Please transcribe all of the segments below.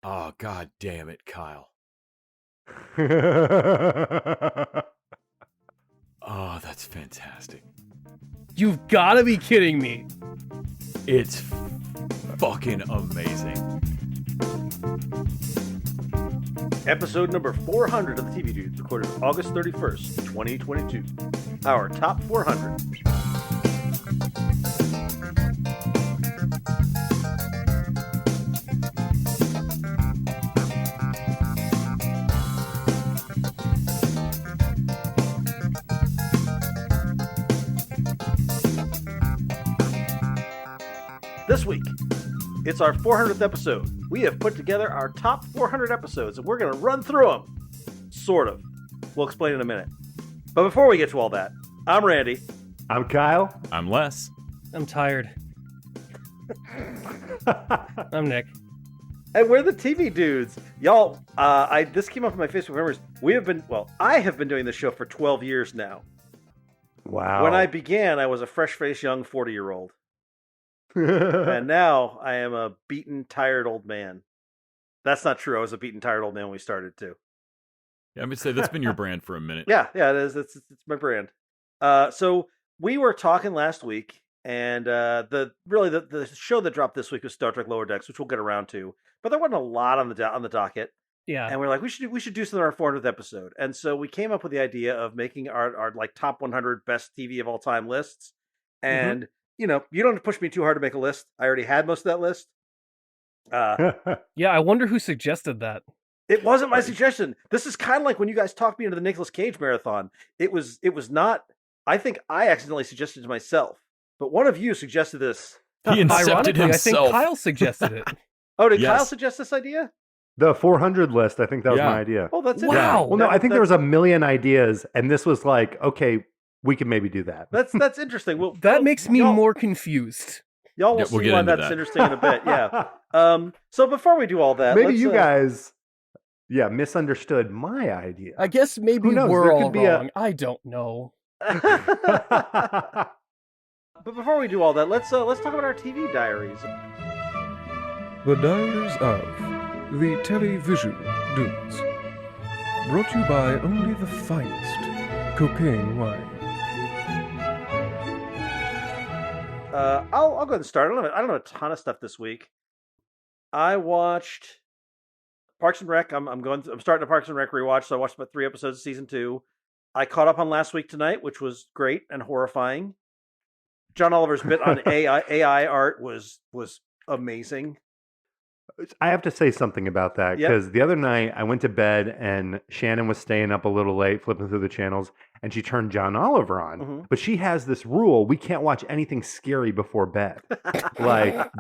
Oh, god damn it, Kyle. Oh, that's fantastic. You've got to be kidding me. It's fucking amazing. Episode number 400 of the TV Dudes, recorded August 31st, 2022. Our top 400. This week, it's our 400th episode. We have put together our top 400 episodes, and we're going to run through them. Sort of. We'll explain in a minute. But before we get to all that, I'm Randy. I'm Kyle. I'm Les. I'm tired. I'm Nick. And we're the TV Dudes. Y'all, this came up in my Facebook memories. I have been doing this show for 12 years now. Wow. When I began, I was a fresh-faced young 40-year-old. And now I am a beaten, tired old man. That's not true. I was a beaten, tired old man when we started, too. Yeah, I would say that's been your brand for a minute. Yeah, it is. It's my brand. So we were talking last week, and the show that dropped this week was Star Trek Lower Decks, which we'll get around to. But there wasn't a lot on the docket. Yeah. And we're like, we should do something on our 400th episode. And so we came up with the idea of making our like top 100 best TV of all time lists. And you know, you don't have to push me too hard to make a list. I already had most of that list. Yeah, I wonder who suggested that. It wasn't my suggestion. This is kind of like when you guys talked me into the Nicolas Cage marathon. It was not. I think I accidentally suggested it to myself, but one of you suggested this. He incepted Ironically, himself. I think Kyle suggested it. Oh, did Yes. Kyle suggest this idea? The 400 list, I think that was Yeah. my idea. Oh, that's Wow. interesting. Well, no, I think there was a million ideas, and this was like, okay, we can maybe do that. That's interesting. Well, That makes me y'all- more confused. Y'all will Yeah, we'll see get why into that's that. interesting in a bit. Yeah. So before we do all that, Maybe let's, you guys, misunderstood my idea. I guess maybe Who knows? we're There all could be a- wrong. I don't know. But before we do all that, let's talk about our TV diaries. The Diaries of the Television Dudes. Brought to you by only the finest cocaine wine. I'll go ahead and start. I don't have a ton of stuff this week. I watched Parks and Rec. I'm starting a Parks and Rec rewatch, so I watched about 3 episodes of season 2. I caught up on Last Week Tonight, which was great and horrifying. John Oliver's bit on AI art was amazing. I have to say something about that Yep. because the other night I went to bed and Shannon was staying up a little late, flipping through the channels, and she turned John Oliver on. Mhm. But she has this rule: we can't watch anything scary before bed. Like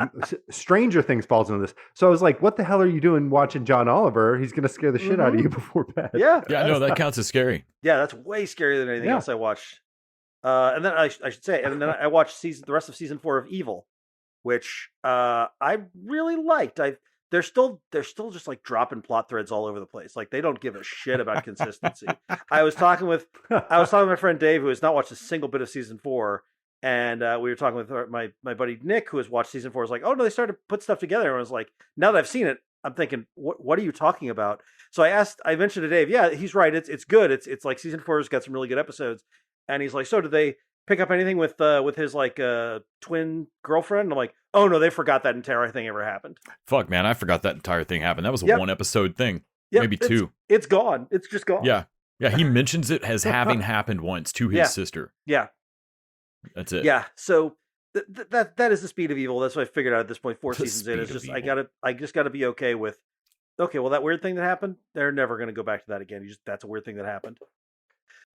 Stranger Things falls into this. So I was like, "What the hell are you doing watching John Oliver? He's going to scare the shit out of you before bed." Yeah, Yeah, no, that counts as scary. yeah, that's way scarier than anything Yeah. else I watched. And then I should say, and then I watched the rest of season 4 of Evil, which I really liked. They're still just like dropping plot threads all over the place. Like they don't give a shit about consistency. I was talking with my friend Dave, who has not watched a single bit of season 4, and we were talking with my buddy Nick, who has watched season 4. Was like, oh no, they started to put stuff together. And I was like, now that I've seen it, I'm thinking, what are you talking about? So I mentioned to Dave, yeah, he's right. It's good. It's like season 4's got some really good episodes. And he's like, so did they pick up anything with his like twin girlfriend? And I'm like, oh no, they forgot that entire thing ever happened. Fuck, man, I forgot that entire thing happened. That was a Yep. 1 episode thing. Yep, Maybe 2. It's gone. It's just gone. Yeah. Yeah, he mentions it as having happened once to his Yeah. sister. Yeah. That's it. Yeah. So that is the speed of evil. That's what I figured out at this point. 4 The seasons in, it's speed of just evil. I just gotta be okay with. Okay, well, that weird thing that happened, they're never going to go back to that again. That's a weird thing that happened.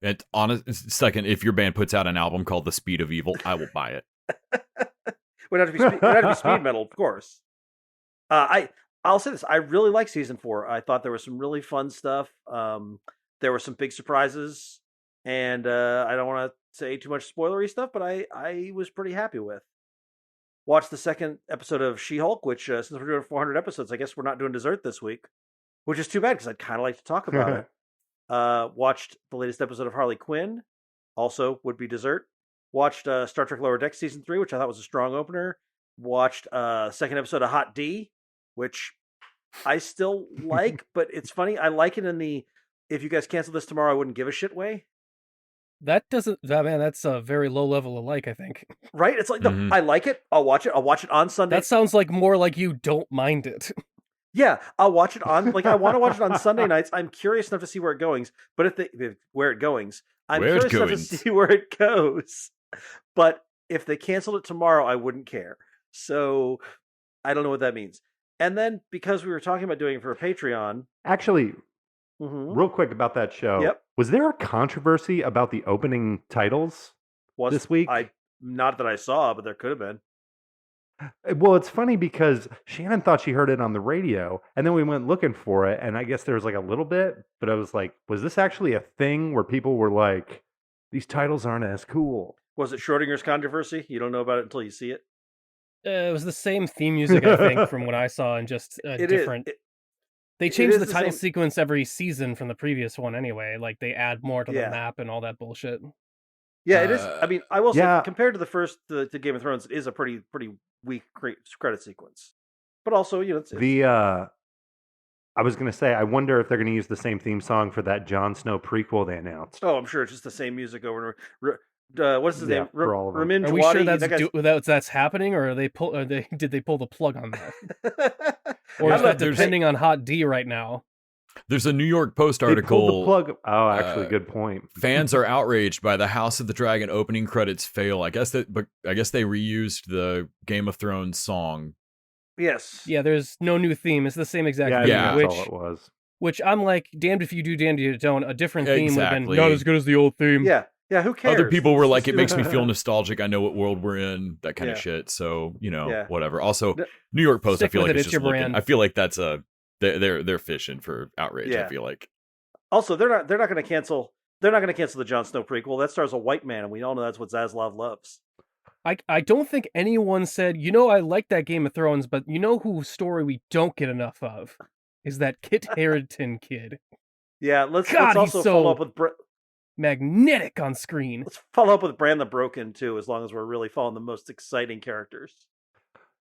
And second, if your band puts out an album called The Speed of Evil, I will buy it. Would have to be speed metal, of course. I'll say this: I really like season 4. I thought there was some really fun stuff. There were some big surprises, and I don't want to say too much spoilery stuff, but I was pretty happy with. Watched the second episode of She-Hulk, which since we're doing 400 episodes, I guess we're not doing dessert this week, which is too bad because I'd kind of like to talk about it. Watched the latest episode of Harley Quinn, also would be dessert. Watched Star Trek Lower Decks season 3, which I thought was a strong opener. Watched second episode of Hot D, which I still like, but it's funny. I like it in the if you guys cancel this tomorrow, I wouldn't give a shit way. That's a very low level of like, I think. Right? It's like, no, I like it. I'll watch it. I'll watch it on Sunday. That sounds like more like you don't mind it. Yeah, I'll watch it on, like, I want to watch it on Sunday nights. I'm curious enough to see where it goes. But where it goes, I'm curious enough to see where it goes. But if they canceled it tomorrow, I wouldn't care. So I don't know what that means. And then because we were talking about doing it for a Patreon. Actually, real quick about that show. Yep. Was there a controversy about the opening titles this week? Not that I saw, but there could have been. Well, it's funny because Shannon thought she heard it on the radio, and then we went looking for it, and I guess there was like a little bit, but I was like, was this actually a thing where people were like, these titles aren't as cool? Was it Schrodinger's controversy? You don't know about it until you see it? It was the same theme music, I think, from what I saw, and just different. They change the title sequence every season from the previous one anyway. Like, they add more to the map and all that bullshit. Yeah, it is. I mean, I will say, compared to the first to Game of Thrones, it is a pretty weak credit sequence. But also, it's I was going to say, I wonder if they're going to use the same theme song for that Jon Snow prequel they announced. Oh, I'm sure it's just the same music over and over. What's his name? Ramin Are we sure that's happening, or did they pull the plug on that? Or is that depending on Hot D right now? There's a New York Post article. They pulled the plug. Oh, actually, good point. Fans are outraged by the House of the Dragon opening credits fail. I guess they reused the Game of Thrones song. Yes. Yeah, there's no new theme. It's the same exact theme. Yeah, that's all it was. Which I'm like, damned if you do, damned if you don't. A different theme would have been not as good as the old theme. Yeah. Yeah, who cares? Other people were like, it makes me feel nostalgic. I know what world we're in, that kind of shit. So, whatever. Also, New York Post, I feel like it's just looking. I feel like that's they're fishing for outrage. I feel like. Also, they're not going to cancel. They're not going to cancel the Jon Snow prequel. That stars a white man, and we all know that's what Zaslav loves. I don't think anyone said, I like that Game of Thrones, but whose story we don't get enough of is that Kit Harington kid. Yeah, let's also follow up with magnetic on screen. Let's follow up with Bran the Broken too, as long as we're really following the most exciting characters.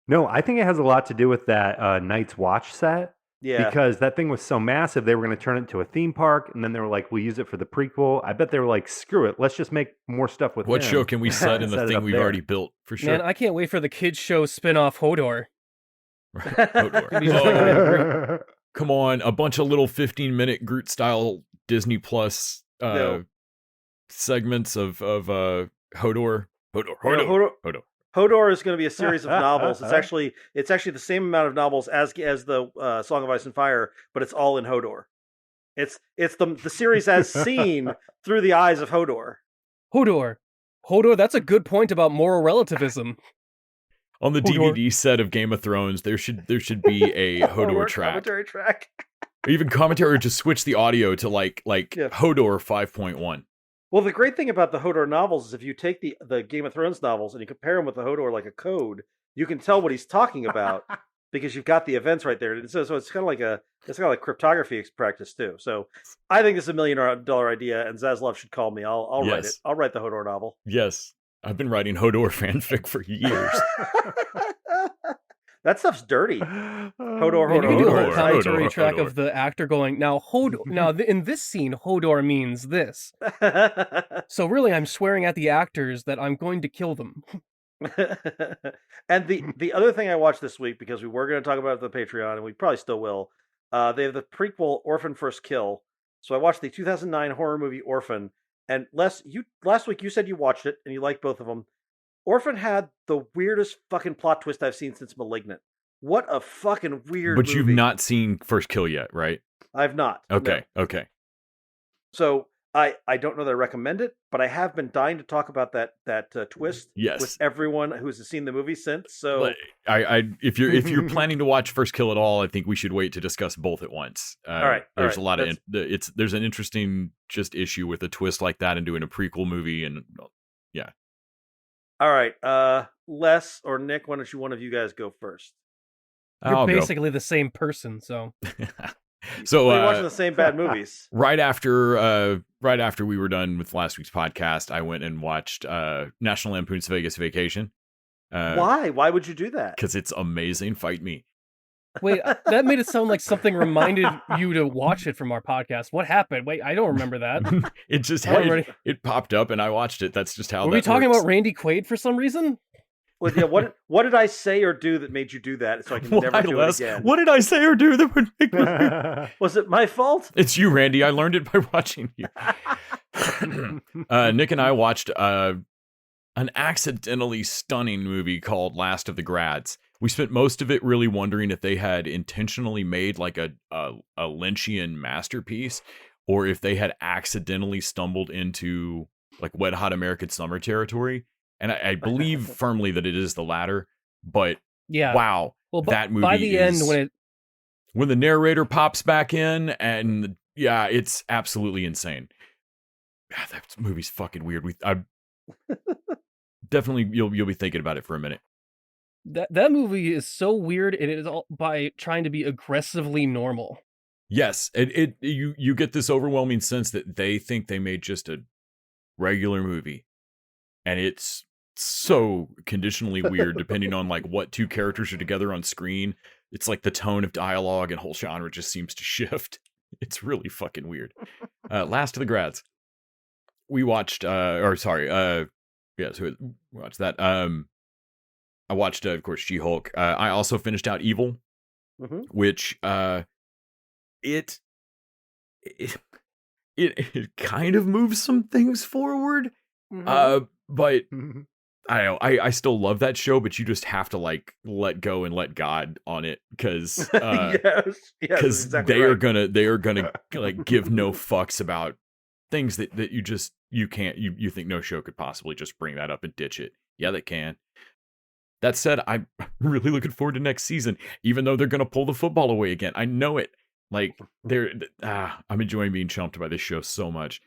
No, I think it has a lot to do with that Night's Watch set. Yeah. Because that thing was so massive, they were going to turn it into a theme park, and then they were like, we'll use it for the prequel. I bet they were like, screw it, let's just make more stuff with What show can we set in the thing we've already built, for sure? Man, I can't wait for the kids' show spin-off Hodor. Hodor. Come on, a bunch of little 15-minute Groot-style Disney Plus segments of Hodor. Hodor is going to be a series of novels. It's actually the same amount of novels as the Song of Ice and Fire, but it's all in Hodor. It's the series as seen through the eyes of Hodor. Hodor. That's a good point about moral relativism. On the DVD set of Game of Thrones, there should be a Hodor track. Commentary track. Or even commentary, or just switch the audio to like Hodor 5.1. Well, the great thing about the Hodor novels is if you take the Game of Thrones novels and you compare them with the Hodor like a code, you can tell what he's talking about because you've got the events right there. So it's kind of like cryptography practice too. So I think this is $1 million idea, and Zaslav should call me. I'll write it. I'll write the Hodor novel. Yes, I've been writing Hodor fanfic for years. That stuff's dirty. Hodor. You can do a whole commentary track of the actor going, now in this scene, Hodor means this. So really, I'm swearing at the actors that I'm going to kill them. And the other thing I watched this week, because we were going to talk about it on the Patreon, and we probably still will, they have the prequel Orphan First Kill. So I watched the 2009 horror movie Orphan. And last week you said you watched it, and you liked both of them. Orphan had the weirdest fucking plot twist I've seen since Malignant. What a fucking weird movie. You've not seen First Kill yet, right? I've not. Okay. So I don't know that I recommend it, but I have been dying to talk about that twist with everyone who's seen the movie since. So if you're planning to watch First Kill at all, I think we should wait to discuss both at once. All right. There's a lot of there's an interesting just issue with a twist like that and doing a prequel movie, and yeah. All right, Les or Nick, why don't one of you guys go first? You're basically the same person, so. So we're watching the same bad movies. Right after we were done with last week's podcast, I went and watched National Lampoon's Vegas Vacation. Why? Why would you do that? Because it's amazing. Fight me. Wait, that made it sound like something reminded you to watch it from our podcast. What happened? Wait, I don't remember that. It just had, it popped up and I watched it. That's just how. Were we talking about Randy Quaid for some reason? Well, yeah. What did I say or do that made you do that? So I can never do it again. What did I say or do that would make me? Was it my fault? It's you, Randy. I learned it by watching you. Nick and I watched an accidentally stunning movie called Last of the Grads. We spent most of it really wondering if they had intentionally made like a Lynchian masterpiece, or if they had accidentally stumbled into like Wet Hot American Summer territory. And I believe firmly that it is the latter. But yeah, wow, well, that movie by the end when the narrator pops back in, and yeah, it's absolutely insane. God, that movie's fucking weird. I definitely you'll be thinking about it for a minute. That movie is so weird. It is all by trying to be aggressively normal. Yes, you get this overwhelming sense that they think they made just a regular movie, and it's so conditionally weird depending on like what two characters are together on screen. It's like the tone of dialogue and whole genre just seems to shift. It's really fucking weird. Last of the Grads. We watched so we watched that. I watched of course She-Hulk. I also finished out Evil, which it kind of moves some things forward. But I don't know. I still love that show, but you just have to like let go and let God on it because yes, exactly they are gonna like give no fucks about things that you can't you think no show could possibly just bring that up and ditch it. Yeah, they can. That said, I'm really looking forward to next season, even though they're gonna pull the football away again. I know it. Like I'm enjoying being chumped by this show so much.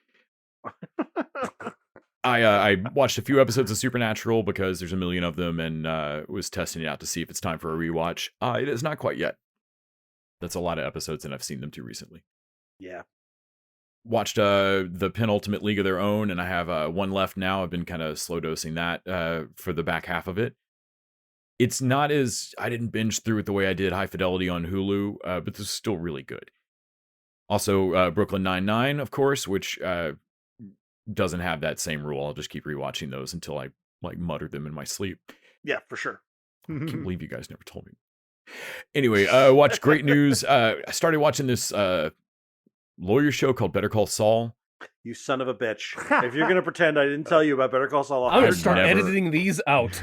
I watched a few episodes of Supernatural because there's a million of them, and was testing it out to see if it's time for a rewatch. It is not quite yet. That's a lot of episodes, and I've seen them too recently. Yeah. Watched the penultimate League of Their Own, and I have one left now. I've been kind of slow dosing that for the back half of it. It's not as I didn't binge through it the way I did High Fidelity on Hulu, but this is still really good. Also, Brooklyn Nine-Nine, of course, which doesn't have that same rule. I'll just keep rewatching those until I like mutter them in my sleep. Yeah, for sure. I can't believe you guys never told me. Anyway, watch Great News. I started watching this lawyer show called Better Call Saul. You son of a bitch. If you're going to pretend I didn't tell you about Better Call Saul, I'm going to start editing these out.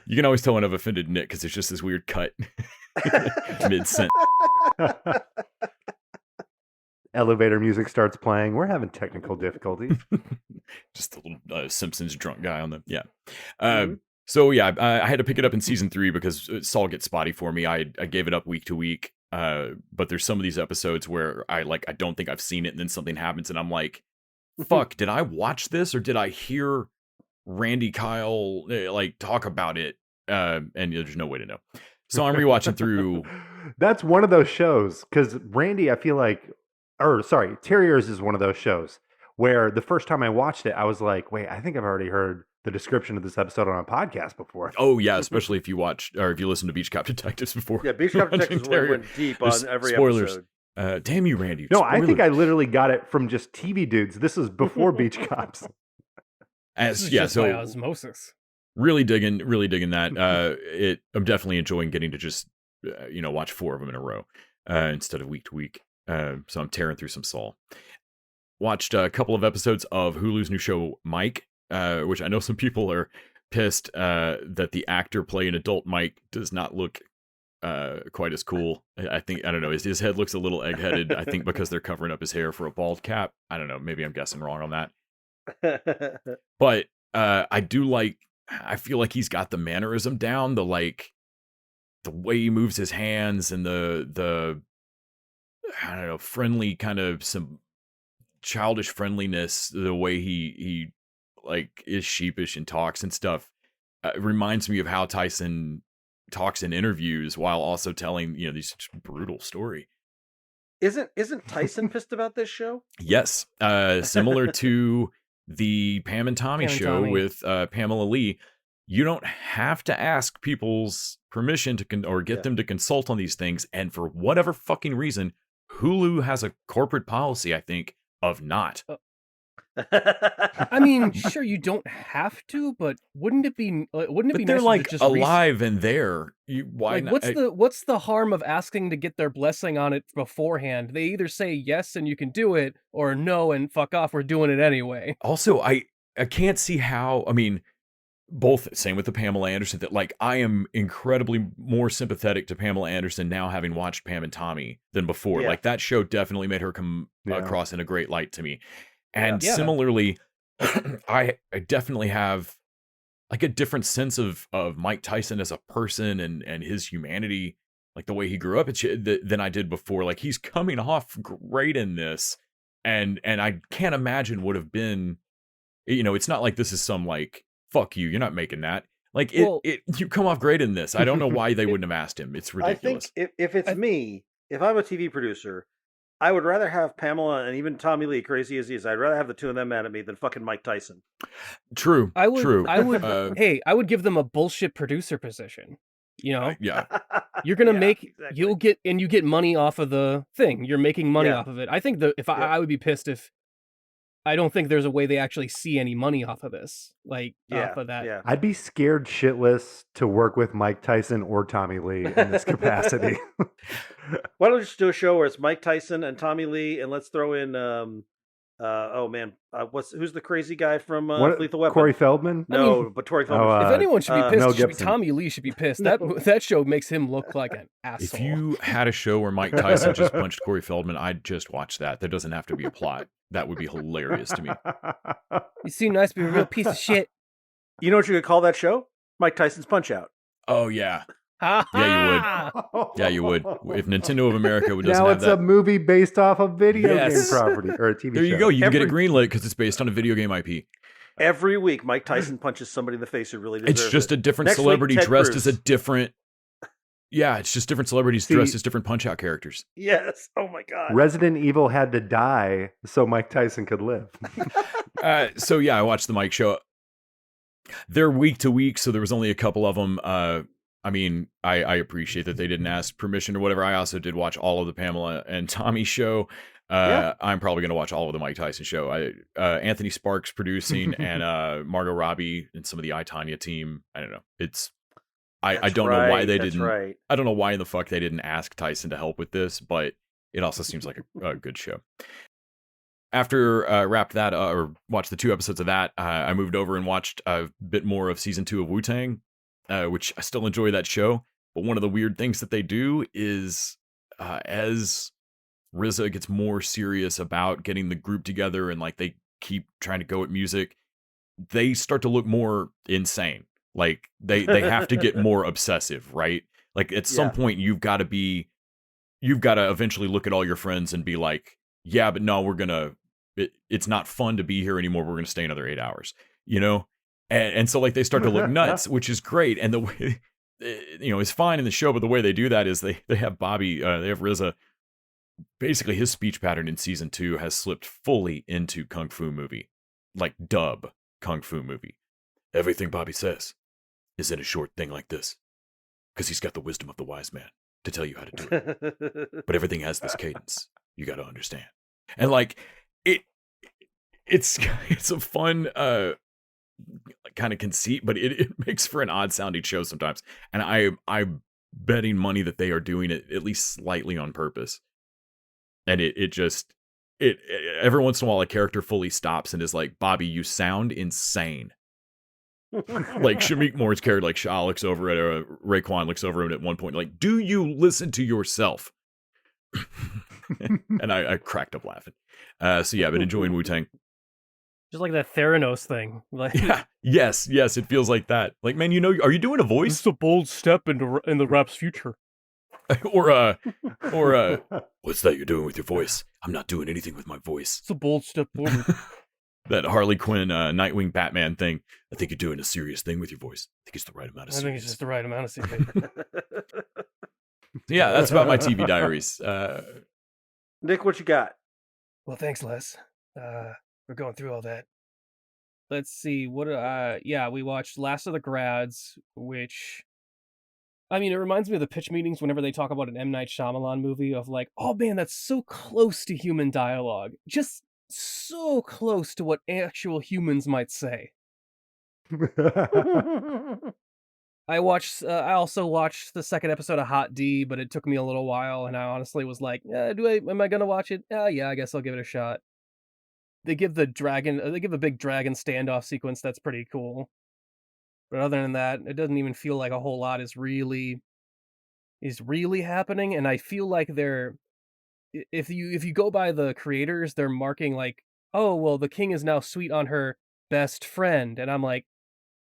You can always tell when I've offended Nick because it's just this weird cut mid-sentence. Elevator music starts playing. We're having technical difficulties. Just a little Simpsons drunk guy on the So yeah, I had to pick it up in season 3 because Saul gets spotty for me. I gave it up week to week. But there's some of these episodes where I don't think I've seen it, and then something happens, and I'm like, "Fuck! Did I watch this, or did I hear Randy Kyle like talk about it?" And there's no way to know. So I'm rewatching through. That's one of those shows because Randy, I feel like. Terriers is one of those shows where the first time I watched it, I was like, wait, I think I've already heard the description of this episode on a podcast before. Oh, yeah, especially if you watch or if you listen to Beach Cop Detectives before. Yeah, Beach Cop Detectives went deep on every spoilers. episode. Damn you, Randy. No, spoilers. I think I literally got it from just TV dudes. This is before Beach Cops. So by osmosis. Really digging that. I'm definitely enjoying getting to just watch 4 of them in a row instead of week to week. So I'm tearing through some Saul. Watched a couple of episodes of Hulu's new show, Mike, which I know some people are pissed that the actor playing adult Mike does not look quite as cool. I don't know, his head looks a little egg-headed, I think because they're covering up his hair for a bald cap. I don't know, maybe I'm guessing wrong on that. But I feel like he's got the mannerism down, the way he moves his hands and the I don't know, friendly kind of some childish friendliness, the way he like is sheepish and talks and stuff reminds me of how Tyson talks in interviews while also telling these brutal story. Isn't Tyson pissed about this show? Yes, similar to the Pam and Tommy show with Pamela Lee. you don't have to ask people's permission to or get them to consult on these things. And for whatever fucking reason, Hulu has a corporate policy, I think, of not. I mean, sure, you don't have to, but wouldn't it be they're nice like to just alive and there? Why not? What's the harm of asking to get their blessing on it beforehand? They either say yes and you can do it, or no and fuck off, we're doing it anyway. Also, I can't see how. I mean, both same with the Pamela Anderson. That like I am incredibly more sympathetic to Pamela Anderson now, having watched Pam and Tommy, than before. Like that show definitely made her come across in a great light to me. And similarly, I definitely have like a different sense of Mike Tyson as a person and his humanity, like the way he grew up than I did before. Like he's coming off great in this, and I can't imagine would have been, it's not like this is some like fuck you're not making that. Like you come off great in this. I don't know why they wouldn't have asked him. It's ridiculous. I think if it's me, if I'm a TV producer, I would rather have Pamela and even Tommy Lee, crazy as he is, I'd rather have the two of them mad at me than fucking Mike Tyson. True. I would. True. I would. I would give them a bullshit producer position. Yeah. You're gonna make. Exactly. You get money off of the thing. You're making money off of it. I think I would be pissed if. I don't think there's a way they actually see any money off of this. Off of that. Yeah. I'd be scared shitless to work with Mike Tyson or Tommy Lee in this capacity. Why don't we just do a show where it's Mike Tyson and Tommy Lee, and let's throw in who's the crazy guy from Lethal Weapon? Corey Feldman? No, but Corey Feldman. If anyone should be pissed, Tommy Lee should be pissed. That show makes him look like an asshole. If you had a show where Mike Tyson just punched Corey Feldman, I'd just watch that. There doesn't have to be a plot. That would be hilarious to me. You seem nice, but you're a real piece of shit. You know what you could call that show? Mike Tyson's Punch-Out. Oh, yeah. Yeah, you would. Yeah, you would. If Nintendo of America doesn't now have it's a movie based off a video game property or a TV show. There you go. You can get it greenlit because it's based on a video game IP. Every week, Mike Tyson punches somebody in the face who really deserves it. It's just a different celebrity dressed as a different... Yeah, it's just different celebrities dressed as different Punch-Out characters. Yes. Oh, my God. Resident Evil had to die so Mike Tyson could live. So, yeah, I watched the Mike show. They're week to week, so there was only a couple of them. I mean, I appreciate that they didn't ask permission or whatever. I also did watch all of the Pamela and Tommy show. I'm probably going to watch all of the Mike Tyson show. Anthony Sparks producing and Margot Robbie and some of the I, Tonya team. I don't know. I don't know why they didn't. Right. I don't know why in the fuck they didn't ask Tyson to help with this, but it also seems like a good show. After wrapped that or watched the 2 episodes of that, I moved over and watched a bit more of season 2 of Wu-Tang, which I still enjoy that show. But one of the weird things that they do is as RZA gets more serious about getting the group together and like they keep trying to go at music, they start to look more insane. Like they have to get more obsessive, right? Like at some point you've got to eventually look at all your friends and be like, yeah, but no, it's not fun to be here anymore. We're going to stay another 8 hours, And so like they start to look nuts, which is great. And the way, it's fine in the show, but the way they do that is they have Bobby, they have RZA. Basically his speech pattern in season 2 has slipped fully into Kung Fu movie, like dub Kung Fu movie. Everything Bobby says is in a short thing like this, because he's got the wisdom of the wise man to tell you how to do it. But everything has this cadence. You got to understand. And like it's a fun kind of conceit, but it makes for an odd sounding show sometimes. And I'm betting money that they are doing it at least slightly on purpose. And it every once in a while a character fully stops and is like, Bobby, you sound insane. Like Shamik Moore's character, like Shah looks over at Raekwon looks over at one point, like, do you listen to yourself? And I cracked up laughing. So yeah, I've been enjoying Wu-Tang. Just like that Theranos thing. Like, yeah, yes, it feels like that. Like, man, are you doing a voice? It's a bold step in the rap's future. or what's that you're doing with your voice? I'm not doing anything with my voice. It's a bold step forward. That Harley Quinn, Nightwing, Batman thing. I think you're doing a serious thing with your voice. I think it's the right amount of serious. I think it's just the right amount of serious. Yeah, that's about my TV diaries. Nick, what you got? Well, thanks, Les. We're going through all that. let's see. We watched Last of the Grads, which, I mean, it reminds me of the pitch meetings whenever they talk about an M. Night Shyamalan movie of like, oh man, that's so close to human dialogue. Just so close to what actual humans might say. I also watched the second episode of Hot D, but it took me a little while, and I honestly was like, am I gonna watch it? Yeah, I guess I'll give it a shot. They give a big dragon standoff sequence that's pretty cool. But other than that, it doesn't even feel like a whole lot is really happening, and I feel like if you go by the creators, they're marking like, oh, well, the king is now sweet on her best friend, and I'm like,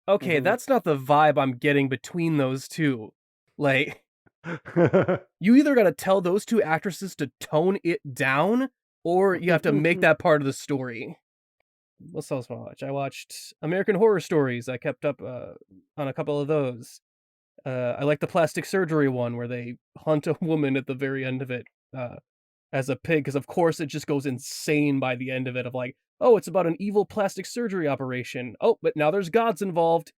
okay, that's not the vibe I'm getting between those two. Like, you either gotta tell those two actresses to tone it down, or you have to make that part of the story. What else did I watch? I watched American Horror Stories. I kept up on a couple of those. I like the plastic surgery one where they hunt a woman at the very end of it as a pig, because of course it just goes insane by the end of it of like, oh, it's about an evil plastic surgery operation. Oh, but now there's gods involved.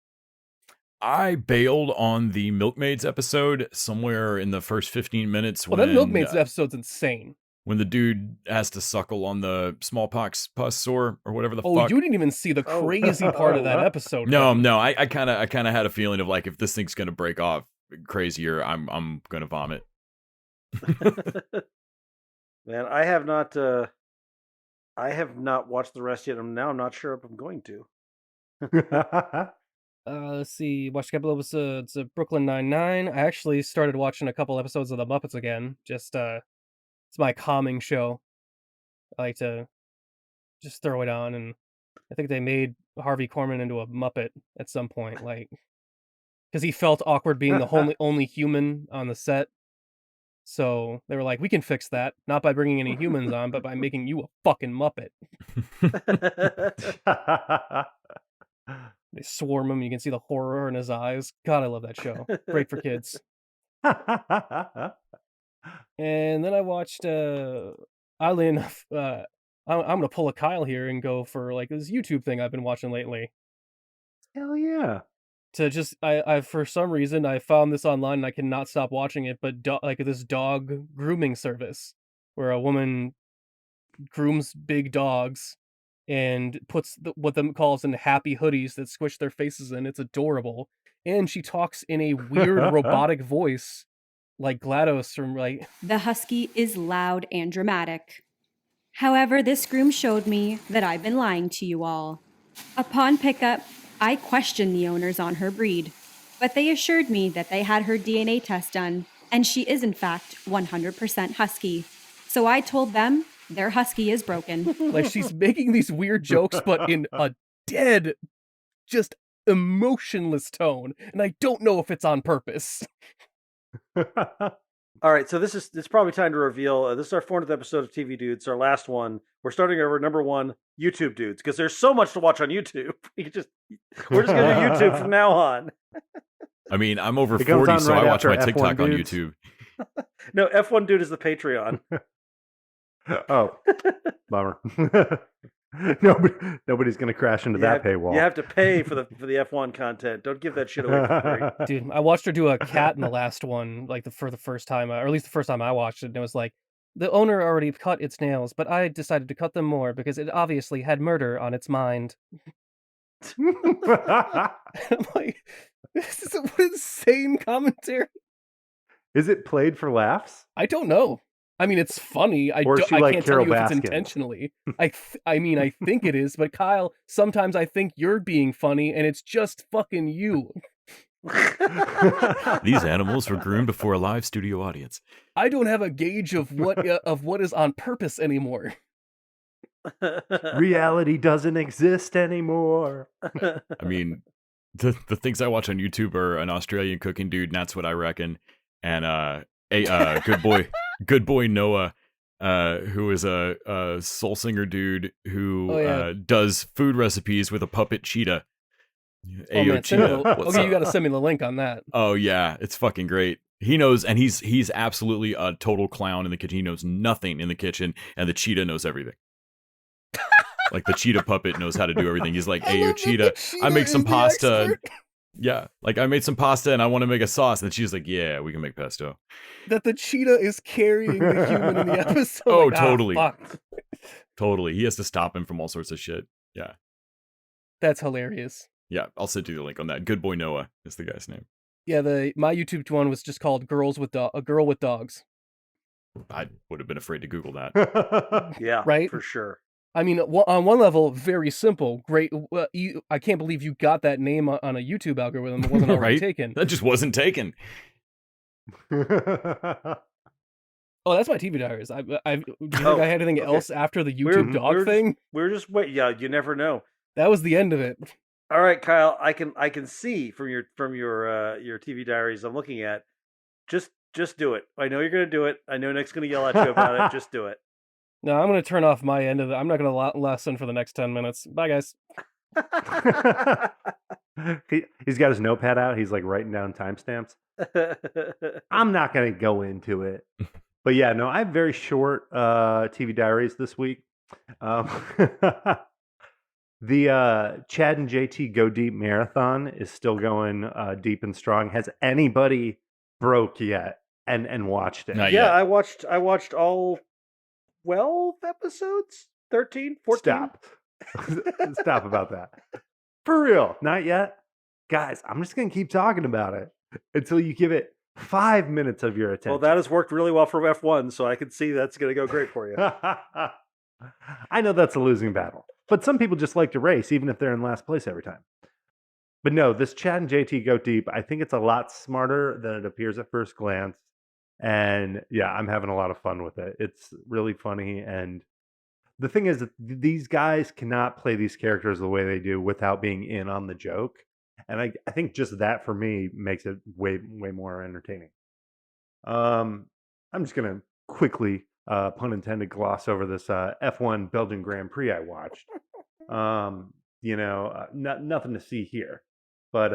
I bailed on the Milkmaids episode somewhere in the first 15 minutes. Well, that Milkmaids episode's insane. When the dude has to suckle on the smallpox pus sore or whatever the fuck. Oh, you didn't even see the crazy part of that episode. No, I kind of had a feeling of like, if this thing's gonna break off crazier, I'm gonna vomit. Man, I have not watched the rest yet. I'm not sure if I'm going to. Let's see. Watched a couple episodes of Brooklyn Nine-Nine. I actually started watching a couple episodes of The Muppets again. Just it's my calming show. I like to just throw it on, and I think they made Harvey Korman into a Muppet at some point, like, because he felt awkward being the only human on the set. So they were like, we can fix that, not by bringing any humans on, but by making you a fucking Muppet. They swarm him. You can see the horror in his eyes. God, I love that show. Great for kids. And then I watched, oddly enough, I'm going to pull a Kyle here and go for like this YouTube thing I've been watching lately. Hell yeah. To just, I for some reason, I found this online and I cannot stop watching it, but like this dog grooming service where a woman grooms big dogs and puts what them calls in happy hoodies that squish their faces in. It's adorable. And she talks in a weird robotic voice like GLaDOS from like... The husky is loud and dramatic. However, this groom showed me that I've been lying to you all. Upon pickup, I questioned the owners on her breed, but they assured me that they had her DNA test done, and she is in fact 100% husky. So I told them their husky is broken. Like, she's making these weird jokes, but in a dead, just emotionless tone, and I don't know if it's on purpose. All right, so it's probably time to reveal. This is our 400th episode of TV Dudes, our last one. We're starting over number 1, YouTube Dudes, because there's so much to watch on YouTube. We're just gonna do YouTube from now on. I mean, I'm over 40, so I watch my TikTok on YouTube. No, F1 Dude is the Patreon. Oh, bummer. Nobody's gonna crash into that paywall. You have to pay for the F1 content. Don't give that shit away for free. Dude, I watched her do a cat in the last one, like for the first time, or at least the first time I watched it, and it was like, the owner already cut its nails, but I decided to cut them more because it obviously had murder on its mind. I'm like, this is an insane commentary. Is it played for laughs? I don't know. I mean, it's funny. I can't tell you if it's intentionally. I mean, I think it is, but Kyle, sometimes I think you're being funny, and it's just fucking you. These animals were groomed before a live studio audience. I don't have a gauge of what is on purpose anymore. Reality doesn't exist anymore. I mean, the things I watch on YouTube are an Australian cooking dude, and that's what I reckon. And good boy Noah, who is a soul singer dude who does food recipes with a puppet cheetah. Cheetah. Okay, you got to send me the link on that. Oh yeah, it's fucking great. He knows, and he's absolutely a total clown in the kitchen. He knows nothing in the kitchen, and the cheetah knows everything. Like the cheetah puppet knows how to do everything. He's like, hey, yo, love that the cheetah, I make cheetah some is the pasta. expert. Yeah, like I made some pasta and I want to make a sauce. And she's like, yeah, we can make pesto. That the cheetah is carrying the human in the episode. Oh, like, totally. fuck. Totally. He has to stop him from all sorts of shit. Yeah. That's hilarious. Yeah, I'll send you the link on that. Good Boy Noah is the guy's name. Yeah, my YouTube one was just called A Girl with Dogs. I would have been afraid to Google that. Yeah, Right? for sure. I mean, on one level, very simple. Great. I can't believe you got that name on a YouTube algorithm that wasn't already Right? taken. That just wasn't taken. Oh, that's my TV diaries. Do you think I had anything else after the YouTube dog thing? We're just wait. Yeah, you never know. That was the end of it. All right, Kyle. I can see from your TV diaries I'm looking at. Just do it. I know you're gonna do it. I know Nick's gonna yell at you about it. Just do it. No, I'm going to turn off my end of it. I'm not going to listen for the next 10 minutes. Bye, guys. He's got his notepad out. He's like writing down timestamps. I'm not going to go into it. But yeah, no, I have very short TV diaries this week. The Chad and JT Go Deep Marathon is still going deep and strong. Has anybody broke yet and watched it? Not Yeah, yet. I watched all 12 episodes? 13? 14? Stop. Stop about that. For real. Not yet. Guys, I'm just going to keep talking about it until you give it 5 minutes of your attention. Well, that has worked really well for F1, so I can see that's going to go great for you. I know that's a losing battle, but some people just like to race, even if they're in last place every time. But no, this Chad and JT Go Deep, I think it's a lot smarter than it appears at first glance. And yeah, I'm having a lot of fun with it. It's really funny. And the thing is that these guys cannot play these characters the way they do without being in on the joke. And I think just that for me makes it way more entertaining. I'm just going to quickly, pun intended, gloss over this F1 Belgian Grand Prix I watched. Nothing to see here. But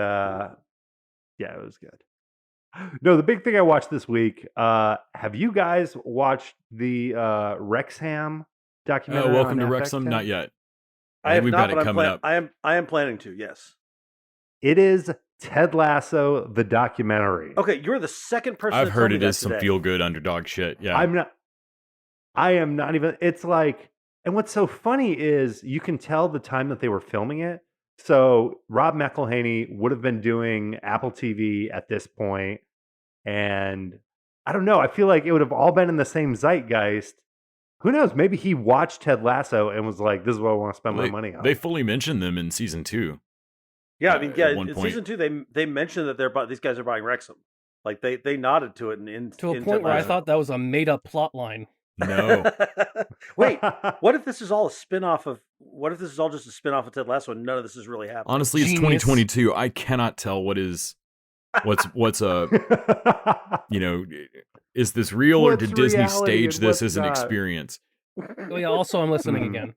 yeah, it was good. No, the big thing I watched this week. Have you guys watched the Wrexham documentary? Welcome to on Wrexham? FX? Not yet. I have we've not, got but it coming up. I am planning to. Yes. It is Ted Lasso, the documentary. Okay, you're the second person. I've to tell heard me it that is some today. feel good underdog shit. Yeah. I am not even. It's like, and what's so funny is you can tell the time that they were filming it. So Rob McElhaney would have been doing Apple TV at this point. And I don't know. I feel like it would have all been in the same zeitgeist. Who knows? Maybe he watched Ted Lasso and was like, "This is what I want to spend my money on." They fully mentioned them in season 2. Yeah, I mean, at one in point. season 2, they mentioned that these guys are buying Wrexham. Like they nodded to it in To a in point Ted where I Lasso. thought that was a made-up plot line. No. Wait, what if this is all a spin-off of? What if this is all just a spin-off of Ted Lasso and none of this is really happening? Honestly, it's Genius. 2022. I cannot tell what's is this real or What's did Disney reality stage and this what's as an not? experience? Oh, yeah, also, I'm listening again.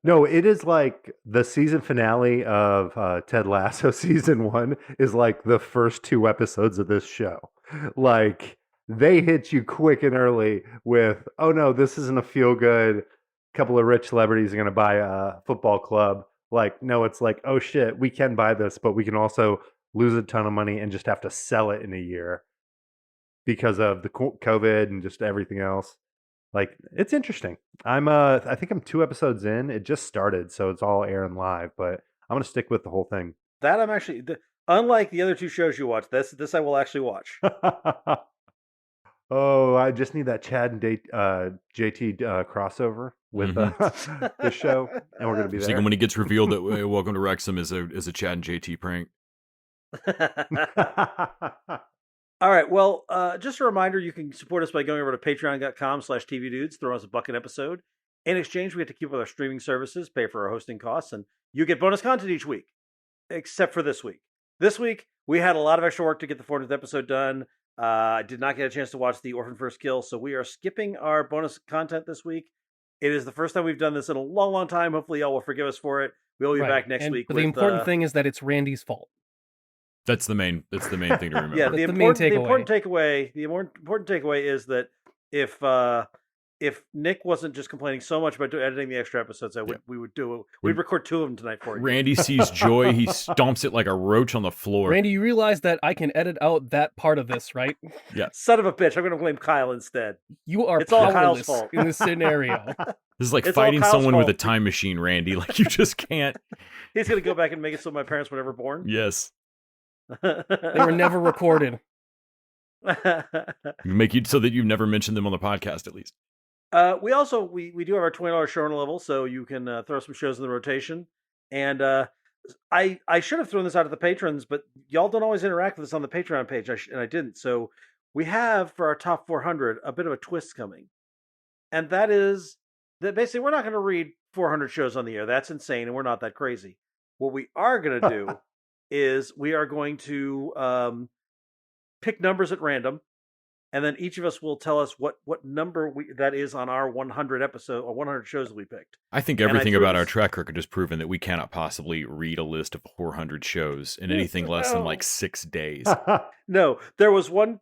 No, it is like the season finale of Ted Lasso season 1 is like the first 2 episodes of this show. Like they hit you quick and early with, oh no, this isn't a feel good. Couple of rich celebrities are going to buy a football club. Like, no, it's like, oh shit, we can buy this, but we can also lose a ton of money and just have to sell it in a year because of the COVID and just everything else. Like, it's interesting. I think I'm 2 episodes in. It just started, so it's all airing live, but I'm going to stick with the whole thing. That I'm actually, unlike the other 2 shows you watch, this I will actually watch. Oh, I just need that Chad and JT crossover with the show, and we're going to be So there. when it gets revealed that Welcome to Wrexham is a Chad and JT prank. All right. Well, just a reminder, you can support us by going over to patreon.com/tvdudes, throw us a buck an episode. In exchange, we get to keep with our streaming services, pay for our hosting costs, and you get bonus content each week, except for this week. This week, we had a lot of extra work to get the 400th episode done. I did not get a chance to watch The Orphan First Kill, so we are skipping our bonus content this week. It is the first time we've done this in a long, long time. Hopefully, y'all will forgive us for it. We'll be back next week. But the important thing is that it's Randy's fault. That's the main thing to remember. Yeah, the main takeaway. The important takeaway is that if if Nick wasn't just complaining so much about editing the extra episodes, we would do it. We'd record 2 of them tonight for you. Randy sees joy. He stomps it like a roach on the floor. Randy, you realize that I can edit out that part of this, right? Yeah. Son of a bitch. I'm going to blame Kyle instead. You are It's all Kyle's powerless fault. in this scenario. This is like It's all fighting Kyle's someone with a fault. time machine, Randy. Like, you just can't. He's going to go back and make it so my parents were never born. Yes. They were never recorded. Make you so that you've never mentioned them on the podcast, at least. We also we do have our $20 showrunner level, so you can throw some shows in the rotation. And I should have thrown this out to the patrons, but y'all don't always interact with us on the Patreon page, and I didn't. So we have for our top 400 a bit of a twist coming, and that is that basically we're not going to read 400 shows on the air. That's insane, and we're not that crazy. What we are going to do is we are going to pick numbers at random. And then each of us will tell us what number that is on our 100 episode or 100 shows that we picked. I think everything about our track record has proven that we cannot possibly read a list of 400 shows in anything less than like 6 days. No, there was one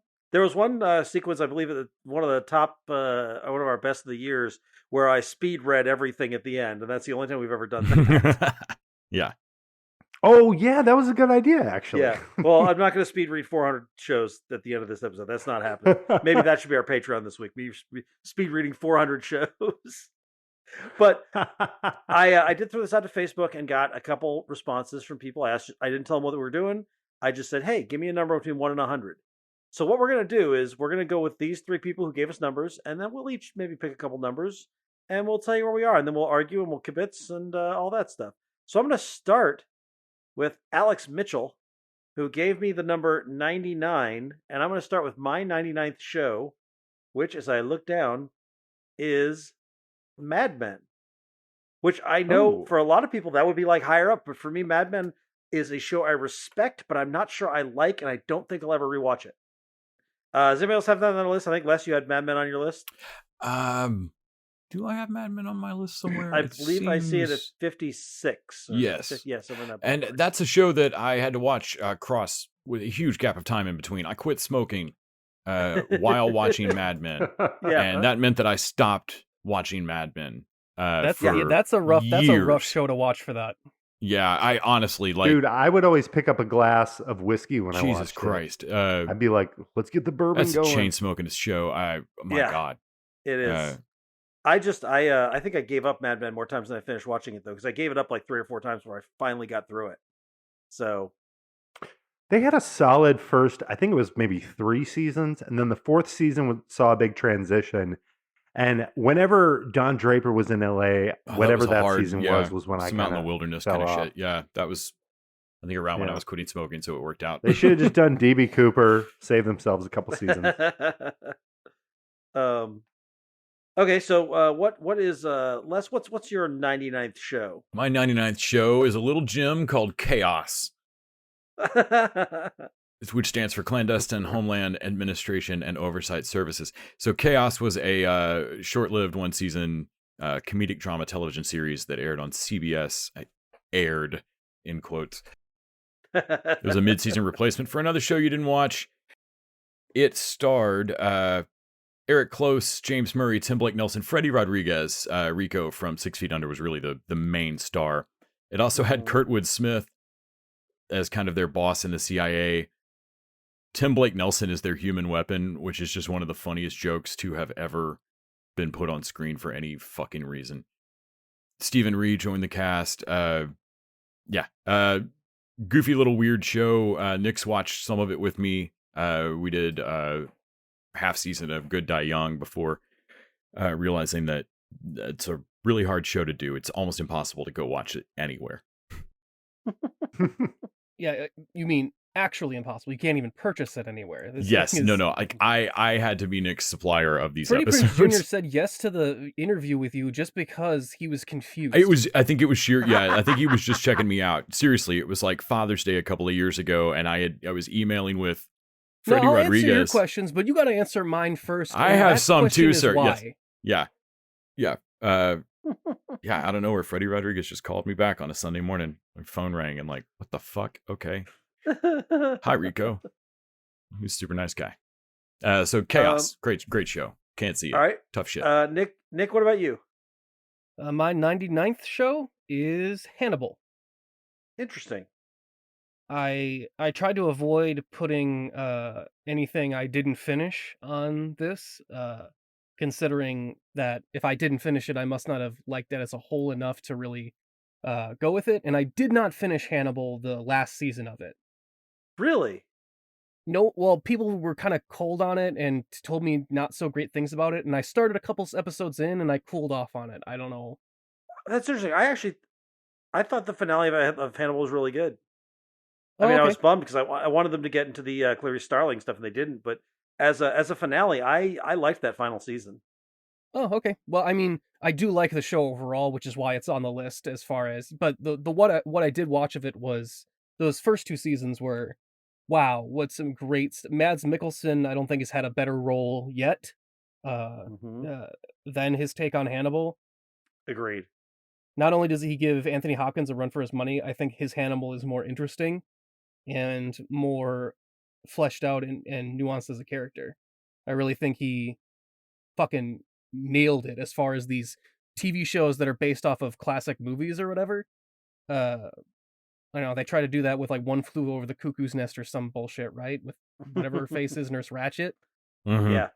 sequence, I believe, at one of the top, one of our best of the years, where I speed read everything at the end, and that's the only time we've ever done that. Yeah. Oh, yeah, that was a good idea, actually. Yeah. Well, I'm not going to speed read 400 shows at the end of this episode. That's not happening. Maybe that should be our Patreon this week. Me speed reading 400 shows. But I did throw this out to Facebook and got a couple responses from people. I didn't tell them what we were doing. I just said, hey, give me a number between 1 and 100. So what we're going to do is we're going to go with these 3 people who gave us numbers, and then we'll each maybe pick a couple numbers, and we'll tell you where we are, and then we'll argue and we'll kibitz and all that stuff. So I'm going to start with Alex Mitchell, who gave me the number 99, and I'm going to start with my 99th show, which, as I look down, is Mad Men, which I know for a lot of people that would be like higher up, but for me, Mad Men is a show I respect, but I'm not sure I like, and I don't think I'll ever rewatch it. Does anybody else have that on the list? I think, Les, you had Mad Men on your list. Do I have Mad Men on my list somewhere? I believe I see it at 56. Yes. Yes, that and that's a show that I had to watch cross with a huge gap of time in between. I quit smoking while watching Mad Men. Yeah. And that meant that I stopped watching Mad Men. That's a rough show to watch for that. Yeah, I honestly like. Dude, I would always pick up a glass of whiskey when I watched Jesus Christ. it. I'd be like, let's get the bourbon that's going. That's chain smoking show. My God. It is. I think I gave up Mad Men more times than I finished watching it, though, because I gave it up like 3 or 4 times before I finally got through it. So they had a solid first, I think it was maybe 3 seasons, and then the 4th season saw a big transition. And whenever Don Draper was in LA, whatever that season was when I kind of out in the wilderness kind of shit. Yeah, that was, I think, around when I was quitting smoking, so it worked out. They should have just done DB Cooper, save themselves a couple seasons. Okay, so what is Les? What's your 99th show? My 99th show is a little gym called Chaos, which stands for Clandestine Homeland Administration and Oversight Services. So Chaos was a short-lived 1-season comedic drama television series that aired on CBS. Aired in quotes. It was a mid-season replacement for another show you didn't watch. It starred Eric Close, James Murray, Tim Blake Nelson, Freddie Rodriguez. Rico from 6 Feet Under was really the main star. It also had Kurtwood Smith as kind of their boss in the CIA. Tim Blake Nelson is their human weapon, which is just one of the funniest jokes to have ever been put on screen for any fucking reason. Stephen Reed joined the cast. Goofy little weird show. Nick's watched some of it with me. We did half season of Good Die Young before realizing that it's a really hard show to do. It's almost impossible to go watch it anywhere. Yeah, you mean actually impossible. You can't even purchase it anywhere. No. Like I had to be Nick's supplier of these Freddie episodes. Prinze Jr. said yes to the interview with you just because he was confused. I think it was sheer. Yeah, I think he was just checking me out. Seriously, it was like Father's Day a couple of years ago, and I was emailing with Freddie Rodriguez. Answer your questions, but you got to answer mine first. I have some too, sir. Why? Yes. Yeah. I don't know where Freddie Rodriguez just called me back on a Sunday morning. My phone rang and like, what the fuck? Okay. Hi, Rico. He's a super nice guy. So Chaos, great show. Can't see it. All right. Tough shit. Nick, what about you? My 99th show is Hannibal. Interesting. I tried to avoid putting anything I didn't finish on this, considering that if I didn't finish it, I must not have liked it as a whole enough to really go with it. And I did not finish Hannibal the last season of it. Really? No, well, people were kind of cold on it and told me not so great things about it, and I started a couple episodes in and I cooled off on it. I don't know. That's interesting. I thought the finale of Hannibal was really good. I Oh, mean, I okay. was bummed because I wanted them to get into the Clarice Starling stuff, and they didn't. But as a finale, I liked that final season. Oh, okay. Well, I mean, I do like the show overall, which is why it's on the list as far as. But the what I did watch of it was those first two seasons were, wow, what some great. Mads Mikkelsen, I don't think has had a better role yet, than his take on Hannibal. Agreed. Not only does he give Anthony Hopkins a run for his money, I think his Hannibal is more interesting and more fleshed out and nuanced as a character. I really think he fucking nailed it as far as these TV shows that are based off of classic movies or whatever. I know they try to do that with like One Flew Over the Cuckoo's Nest or some bullshit, right? With whatever her face is, Nurse Ratched. Mhm. Yeah.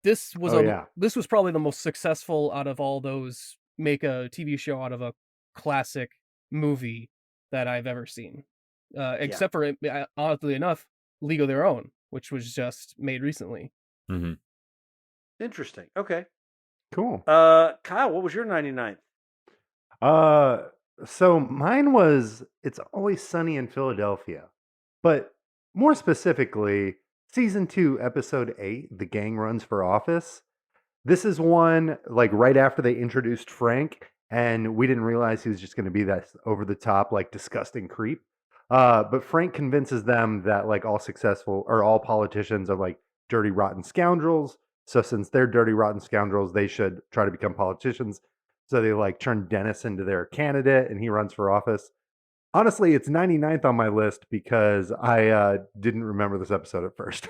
This was yeah. this was probably the most successful out of all those make a TV show out of a classic movie that I've ever seen. Except for, oddly enough, League of Their Own, which was just made recently. Mm-hmm. Interesting. Okay. Cool. Kyle, what was your 99th? So mine was It's Always Sunny in Philadelphia, but more specifically, season 2, episode 8, The Gang Runs for Office. This is one like right after they introduced Frank, and we didn't realize he was just going to be that over the top, like disgusting creep. But Frank convinces them that like all politicians are like dirty, rotten scoundrels. So since they're dirty, rotten scoundrels, they should try to become politicians. So they like turn Dennis into their candidate, and he runs for office. Honestly, it's 99th on my list because I didn't remember this episode at first.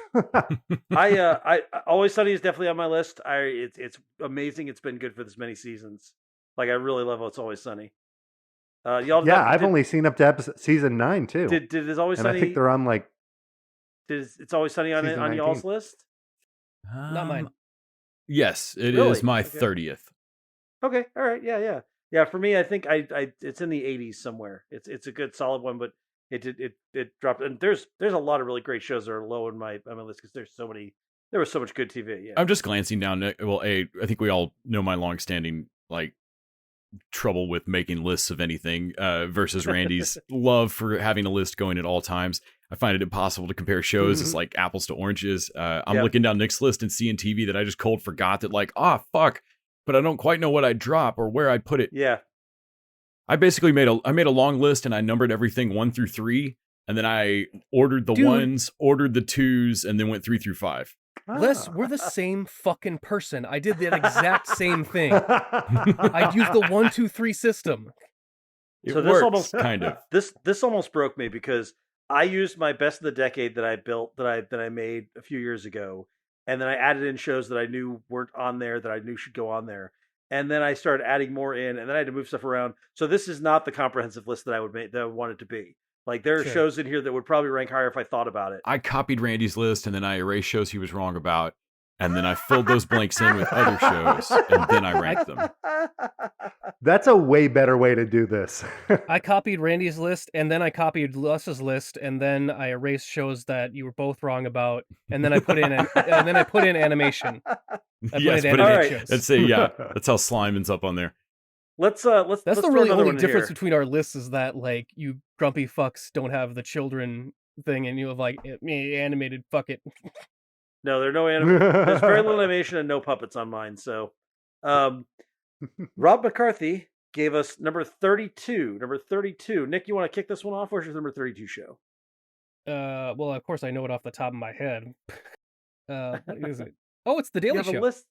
I Always Sunny is definitely on my list. It's amazing. It's been good for this many seasons. Like I really love It's Always Sunny. I've only seen up to season 9 too. Did It's Always and Sunny? I think they're on like. It's Always Sunny on y'all's list? Not mine. Yes, it Really? is my Okay. 30th. Okay, all right, yeah. For me, I think I it's in the 80s somewhere. It's a good solid one, but it dropped. And there's a lot of really great shows that are low on my list because there was so much good TV. Yeah, I'm just glancing down. Well, I think we all know my longstanding like trouble with making lists of anything versus Randy's love for having a list going at all times. I find it impossible to compare shows. It's like apples to oranges. I'm looking down Nick's list and seeing TV that I just cold forgot that like, fuck, but I don't quite know what I'd drop or where I'd put it. Yeah. I basically made a long list and I numbered everything 1 through 3. And then I ordered the ones, ordered the 2s, and then went 3 through 5. Les, we're the same fucking person. I did that exact same thing. I used the 1, 2, 3 system. It So works, this almost kind of. This almost broke me because I used my best of the decade that I built that I made a few years ago, and then I added in shows that I knew weren't on there that I knew should go on there, and then I started adding more in, and then I had to move stuff around. So this is not the comprehensive list that I would make that I want it to be. Like there are shows in here that would probably rank higher if I thought about it. I copied Randy's list and then I erased shows he was wrong about, and then I filled those blanks in with other shows, and then I ranked them. That's a way better way to do this. I copied Randy's list, and then I copied Les's list, and then I erased shows that you were both wrong about, and then I put in animation. Yes, put in all animated right. shows. Let's say that's how slime ends up on there. Let's That's the really another only one difference here. between our lists is that like you grumpy fucks don't have the children thing, and you have like me animated. Fuck it. No, there are no there's very little animation and no puppets on mine. So, Rob McCarthy gave us number 32. Number 32. Nick, you want to kick this one off? Where's your number 32 show? Well, of course I know it off the top of my head. What is it? Oh, it's the Daily You have Show. a list.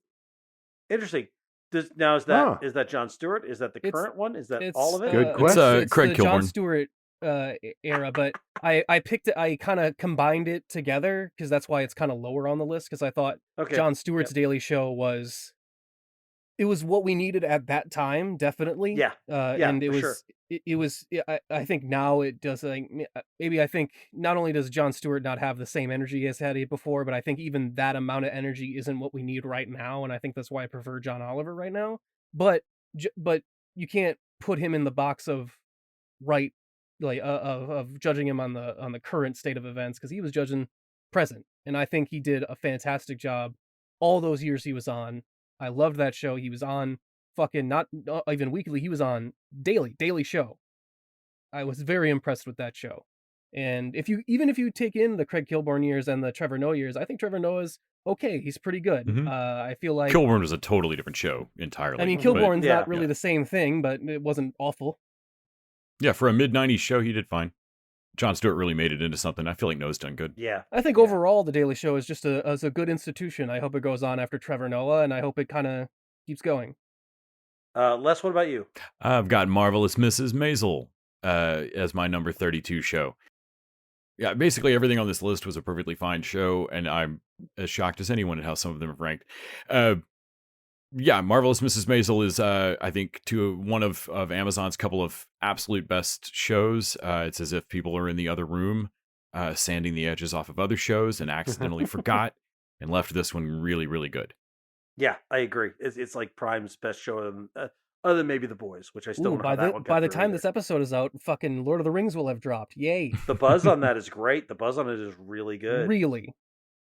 Interesting. Is that Jon Stewart? Is that the current one? Is that all of it? Good It's question. It's Craig the Jon Kilborn. Stewart era, but I picked it. I kind of combined it together because that's why it's kind of lower on the list. Because I thought Jon Stewart's Daily Show was what we needed at that time, definitely. Yeah. And it was sure. it was. I think now it does. Maybe I think not only does Jon Stewart not have the same energy as had it before, but I think even that amount of energy isn't what we need right now, and I think that's why I prefer John Oliver right now. But you can't put him in the box of right, like of judging him on the current state of events, because he was judging present, and I think he did a fantastic job all those years he was on. I loved that show. He was on fucking not even weekly. He was on daily show. I was very impressed with that show. And if you take in the Craig Kilborn years and the Trevor Noah years, I think Trevor Noah's okay. He's pretty good. Mhm. I feel like Kilborn was a totally different show entirely. I mean, but- Kilborn's yeah, not really the same thing, but it wasn't awful. yeah, for a mid-90s show, he did fine. Jon Stewart really made it into something. I feel like Noah's done good. Yeah. I think overall the Daily Show is just a good institution. I hope it goes on after Trevor Noah, and I hope it kind of keeps going. Les, what about you? I've got Marvelous Mrs. Maisel as my number 32 show. Yeah, basically everything on this list was a perfectly fine show, and I'm as shocked as anyone at how some of them have ranked. Yeah, Marvelous Mrs. Maisel is, I think, one of Amazon's couple of absolute best shows. It's as if people are in the other room, sanding the edges off of other shows and accidentally forgot and left this one really, really good. Yeah, I agree. It's like Prime's best show, other than maybe The Boys, which I still don't know by how that the one got by the through time either. this episode is out, fucking Lord of the Rings will have dropped. Yay! The buzz on that is great. The buzz on it is really good. Really?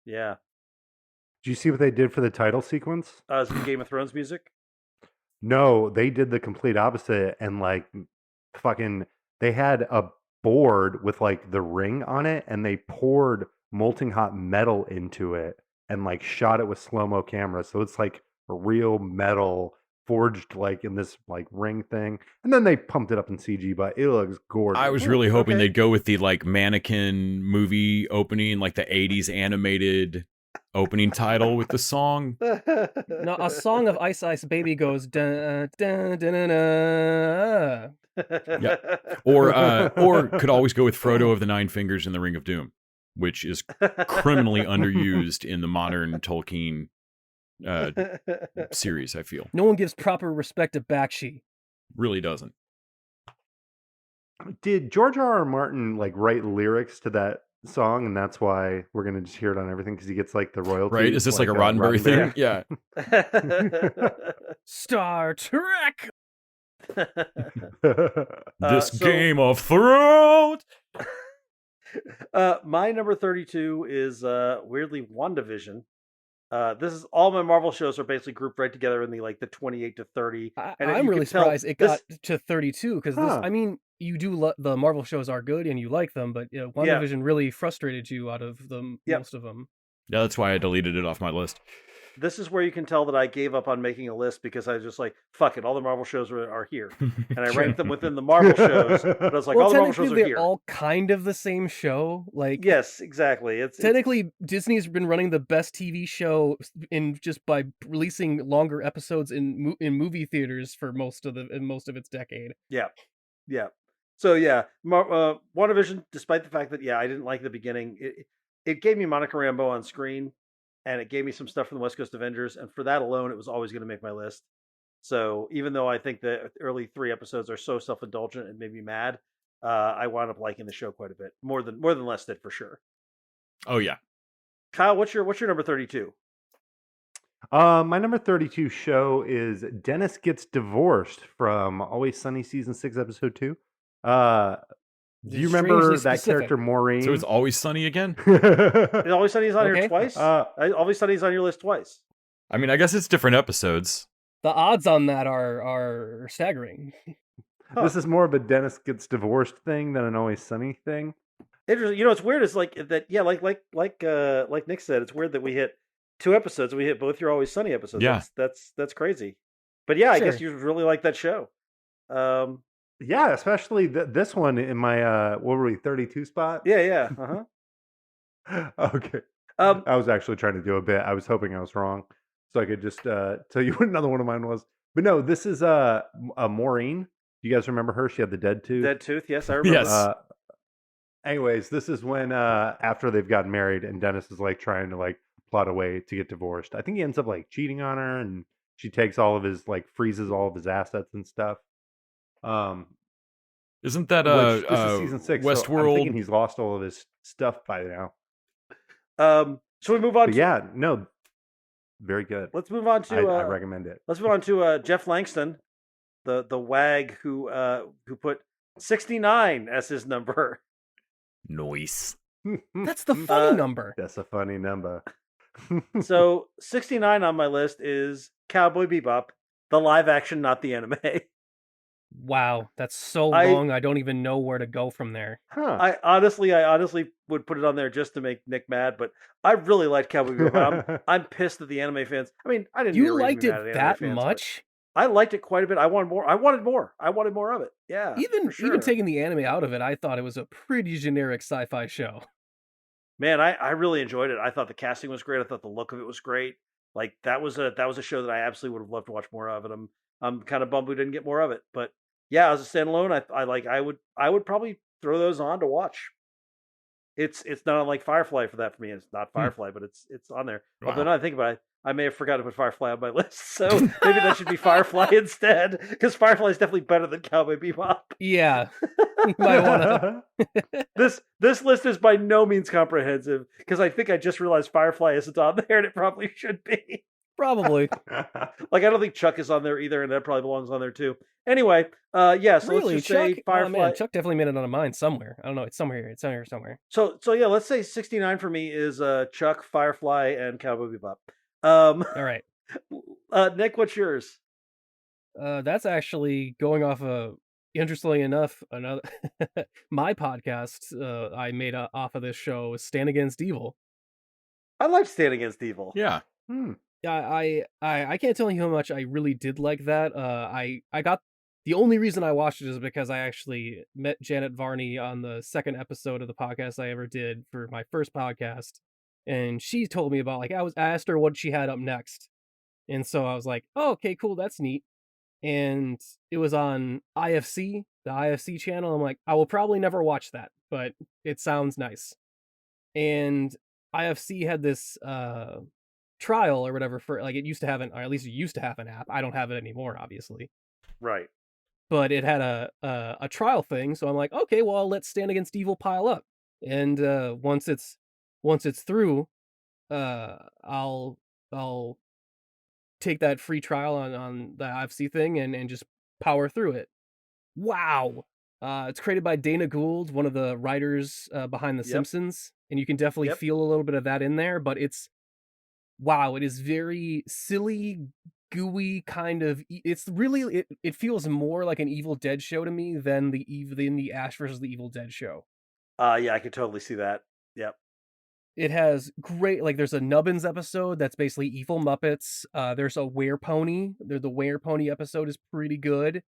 Yeah. Did you see what they did for the title sequence? Is it Game of Thrones music? No, they did the complete opposite, and like fucking they had a board with like the ring on it, and they poured molten hot metal into it and like shot it with slow-mo camera. So it's like a real metal forged like in this like ring thing. And then they pumped it up in CG, but it looks gorgeous. I was really hoping they'd go with the like mannequin movie opening, like the 80s animated opening title with the song. No, a song of Ice Ice Baby goes dun dun dun dun dun. Yeah. Or could always go with Frodo of the Nine Fingers in the Ring of Doom, which is criminally underused in the modern Tolkien series, I feel. No one gives proper respect to Bakshi. Really doesn't. Did George R.R. Martin like write lyrics to that song, and that's why we're gonna just hear it on everything because he gets like the royalties? Right? Is this like a Roddenberry thing? Yeah. Star Trek. This Game of Thrones. My number 32 is weirdly WandaVision. This is all my Marvel shows are basically grouped right together in the 28 to 30. And I'm you really can tell surprised it got to 32 because Huh. I mean, you do the Marvel shows are good and you like them, but WandaVision really frustrated you out of them, most of them. Yeah, that's why I deleted it off my list. This is where you can tell that I gave up on making a list because I was just like, fuck it, all the Marvel shows are here. And I ranked them within the Marvel shows, but I was like, all the Marvel shows are they're here. all kind of the same show. Like, yes, exactly. It's technically, Disney's been running the best TV show just by releasing longer episodes in movie theaters for most of its decade. Yeah. So WandaVision, despite the fact that I didn't like the beginning, it gave me Monica Rambeau on screen, and it gave me some stuff from the West Coast Avengers, and for that alone, it was always going to make my list. So even though I think the early 3 episodes are so self-indulgent and made me mad, I wound up liking the show quite a bit, more than Les did for sure. Oh yeah, Kyle, what's your number 32? My number 32 show is Dennis Gets Divorced from Always Sunny season 6 episode 2. Do you remember that character Maureen? so it's Always Sunny again. Is Always Sunny's on here twice? Always Sunny's on your list twice. I mean, I guess it's different episodes. The odds on that are staggering. This is more of a Dennis Gets Divorced thing than an Always Sunny thing. Interesting. You know, it's weird. It's like that. Yeah, like Nick said, it's weird that we hit 2 episodes. We hit both your Always Sunny episodes. Yeah, that's crazy. But yeah, I guess you really like that show. Yeah, especially this one in my what were we 32 spot? Yeah. Okay. I was actually trying to do a bit. I was hoping I was wrong, so I could just tell you what another one of mine was. But no, this is a Maureen. You guys remember her? She had the dead tooth. Dead tooth, yes, I remember. Yes. Anyways, this is when after they've gotten married and Dennis is like trying to like plot a way to get divorced. I think he ends up like cheating on her, and she takes all of his like freezes all of his assets and stuff. Isn't that Which, this is season 6? So I'm Westworld? thinking he's lost all of his stuff by now. So we move on. But yeah, no, very good. Let's move on to. I recommend it. Let's move on to Jeff Langston, the wag who put 69 as his number. Noise. That's the funny number. That's a funny number. So 69 on my list is Cowboy Bebop, the live action, not the anime. Wow, that's so long. I don't even know where to go from there. Huh. I honestly would put it on there just to make Nick mad, but I really liked Cowboy Bebop. I'm pissed at the anime fans. I mean, I didn't. You liked it that much? I liked it quite a bit. I wanted more. I wanted more of it. Yeah. Even taking the anime out of it, I thought it was a pretty generic sci-fi show. Man, I really enjoyed it. I thought the casting was great. I thought the look of it was great. Like that was a show that I absolutely would have loved to watch more of, and I'm kind of bummed we didn't get more of it. But yeah, as a standalone, I would probably throw those on to watch. It's not unlike Firefly for that for me. It's not Firefly, but it's on there. Wow. Although now I think about it, I may have forgotten to put Firefly on my list, so maybe that should be Firefly instead, because Firefly is definitely better than Cowboy Bebop. Yeah, you might want to. This list is by no means comprehensive, because I think I just realized Firefly isn't on there, and it probably should be. Probably. Like, I don't think Chuck is on there either, and that probably belongs on there too. Anyway, yeah, so really, let's just Chuck? say Firefly. Oh, man, Chuck definitely made it on mine somewhere. I don't know. It's somewhere here. It's here somewhere. So yeah, let's say 69 for me is Chuck, Firefly, and Cowboy Bebop. All right. Nick, what's yours? That's actually going off of, interestingly enough, another my podcast I made off of this show is Stand Against Evil. I like Stand Against Evil. Yeah. Yeah, I can't tell you how much I really did like that. I got the only reason I watched it is because I actually met Janet Varney on the second episode of the podcast I ever did for my first podcast, and she told me about, like, I asked her what she had up next, and so I was like, oh, okay, cool, that's neat. And it was on IFC, the IFC channel. I'm like, I will probably never watch that, but it sounds nice. And IFC had this trial or whatever for, like, it used to have or at least it used to have an app. I don't have it anymore, obviously. Right. But it had a trial thing, so I'm like, okay, well, I'll let Stand Against Evil pile up. And once it's through, I'll take that free trial on the IFC thing and just power through it. Wow. It's created by Dana Gould, one of the writers behind The Simpsons, and you can definitely feel a little bit of that in there, but it is very silly, gooey kind of. It's really it feels more like an Evil Dead show to me than the Ash versus the Evil Dead show. Yeah, I could totally see that. Yep. It has great, like, there's a Nubbins episode that's basically evil Muppets. There's a Were Pony. The Were Pony episode is pretty good.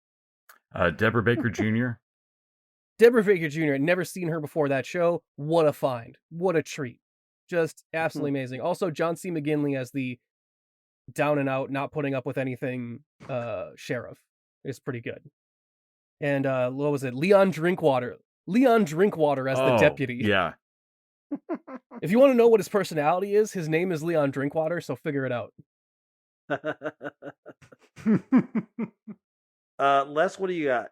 Deborah Baker Jr. Deborah Baker Jr. I'd never seen her before that show. What a find. What a treat. Just absolutely amazing. Also, John C. McGinley as the down and out, not putting up with anything sheriff is pretty good. And what was it? Leon Drinkwater as the deputy. Yeah. If you want to know what his personality is, his name is Leon Drinkwater, so figure it out. Les, what do you got?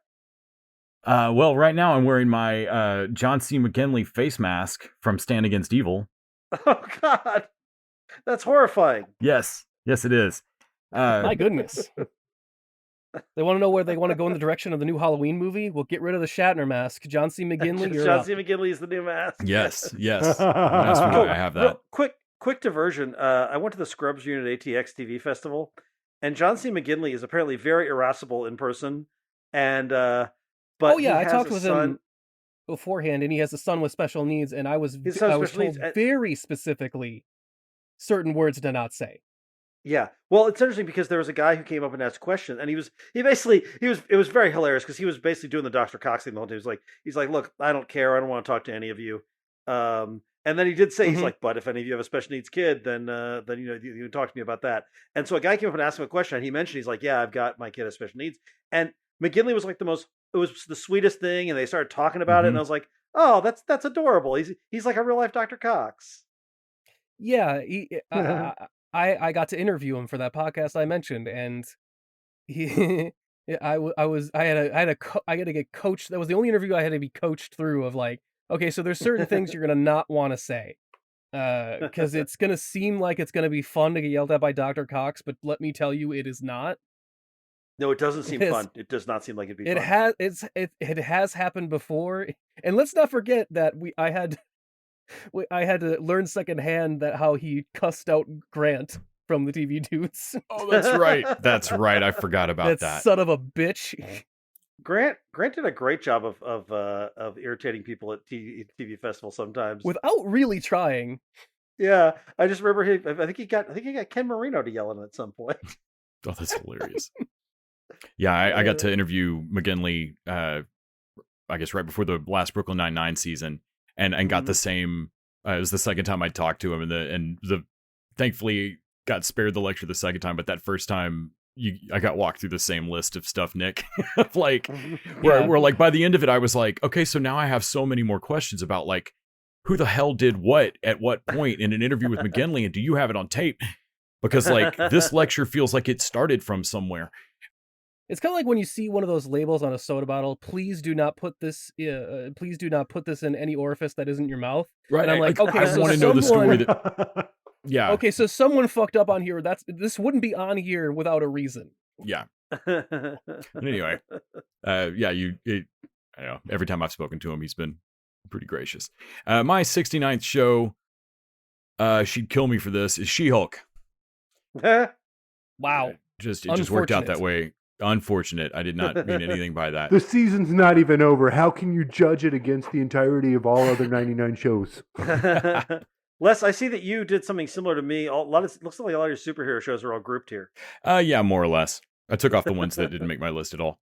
Well, right now I'm wearing my John C. McGinley face mask from Stand Against Evil. Oh, God. That's horrifying. Yes, it is. My goodness. They want to know where they want to go in the direction of the new Halloween movie? Well, get rid of the Shatner mask. John C. McGinley, you're John C. McGinley is the new mask. Yes. I have that. Quick diversion. I went to the Scrubs Unit ATX TV festival, and John C. McGinley is apparently very irascible in person. And but I talked with him beforehand, and he has a son with special needs, and I was told very specifically certain words to not say. Yeah. Well, it's interesting because there was a guy who came up and asked a question, and it was very hilarious because he was basically doing the Dr. Cox thing the whole time. He's like, look, I don't care. I don't want to talk to any of you. And then he did say, he's like, but if any of you have a special needs kid, then you can talk to me about that. And so a guy came up and asked him a question, and he mentioned, he's like, yeah, I've got my kid has special needs. And McGinley was like it was the sweetest thing, and they started talking about it, and I was like, oh, that's adorable. He's like a real life Dr. Cox. Yeah, I got to interview him for that podcast I mentioned, and he I had to get coached. That was the only interview I had to be coached through of like, okay, so there's certain things you're gonna not want to say, because it's gonna seem like it's gonna be fun to get yelled at by Dr. Cox, but let me tell you, it is not. No, it doesn't seem fun. It does not seem like it'd be fun. It has happened before, and let's not forget that I had to learn secondhand that how he cussed out Grant from the TV Dudes. Oh, that's right. That's right. I forgot about that. Son of a bitch. Grant did a great job of irritating people at TV festival sometimes without really trying. Yeah, I just remember I think he got Ken Marino to yell at him at some point. Oh, that's hilarious. Yeah, I got to interview McGinley, I guess right before the last Brooklyn Nine-Nine season, and got the same. It was the second time I talked to him, and the thankfully got spared the lecture the second time, but that first time I got walked through the same list of stuff, Nick. Like where like by the end of it, I was like, okay, so now I have so many more questions about like who the hell did what at what point in an interview with McGinley, and do you have it on tape? Because like this lecture feels like it started from somewhere. It's kind of like when you see one of those labels on a soda bottle. Please do not put this. Please do not put this in any orifice that isn't your mouth. Right. And I'm like, okay, I want to know the story. That, yeah. Okay, so someone fucked up on here. This wouldn't be on here without a reason. Yeah. Anyway, I know every time I've spoken to him, he's been pretty gracious. My 69th show, she'd kill me for this, is She-Hulk. Wow. It just worked out that way. Unfortunate. I did not mean anything by that. The season's not even over. How can you judge it against the entirety of all other 99 shows? Les, I see that you did something similar to me. Looks like a lot of your superhero shows are all grouped here. Yeah, more or less. I took off the ones that didn't make my list at all.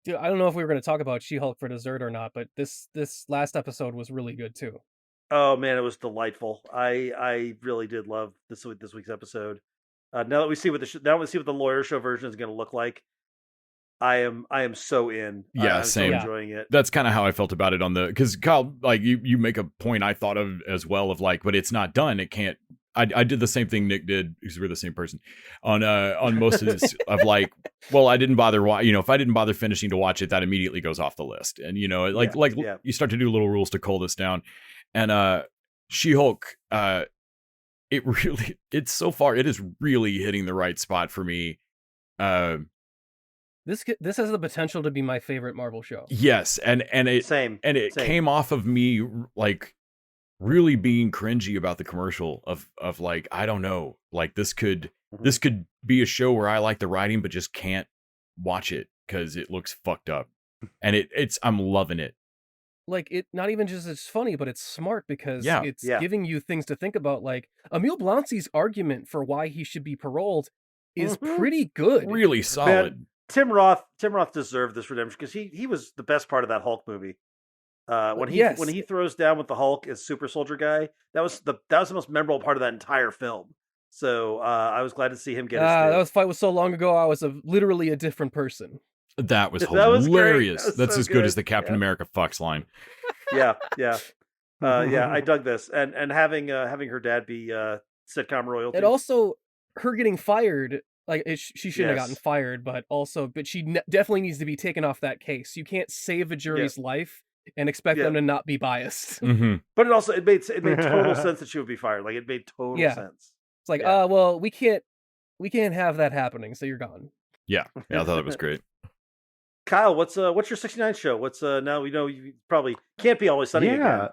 Dude, I don't know if we were going to talk about She-Hulk for dessert or not, but this last episode was really good too. Oh man, it was delightful. I really did love this week's episode. Now that we see what the lawyer show version is going to look like, I am so in. Yeah, I'm same. So enjoying it. That's kind of how I felt about it because Kyle, like you make a point I thought of as well of like, but it's not done. It can't. I did the same thing Nick did because we're the same person on most of this of like, well, I didn't bother. If I didn't bother finishing to watch it, that immediately goes off the list. And you start to do little rules to cull this down. And She-Hulk, it's so far it is really hitting the right spot for me. This has the potential to be my favorite Marvel show. Yes, and it came off of me like really being cringy about the commercial of like, I don't know, like this could be a show where I like the writing but just can't watch it because it looks fucked up, and I'm loving it. Like, it not even just it's funny, but it's smart because it's giving you things to think about. Like, Emil Blancy's argument for why he should be paroled is pretty good. Really solid. Man, Tim Roth deserved this redemption because he was the best part of that Hulk movie. When he throws down with the Hulk as super soldier guy, that was the most memorable part of that entire film. So I was glad to see him get his that fight was so long ago. I was literally a different person. That was hilarious. That's so as good as the Captain America fucks line. Yeah. I dug this, and having her dad be sitcom royalty, and also her getting fired. Like she shouldn't have gotten fired, but she definitely needs to be taken off that case. You can't save a jury's life and expect them to not be biased. Mm-hmm. But it made total sense that she would be fired. Like it made total sense. It's like, well, we can't have that happening, so you're gone. Yeah, I thought that was great. Kyle, what's your 69th show? What's now we know you probably can't be Always Sunny again.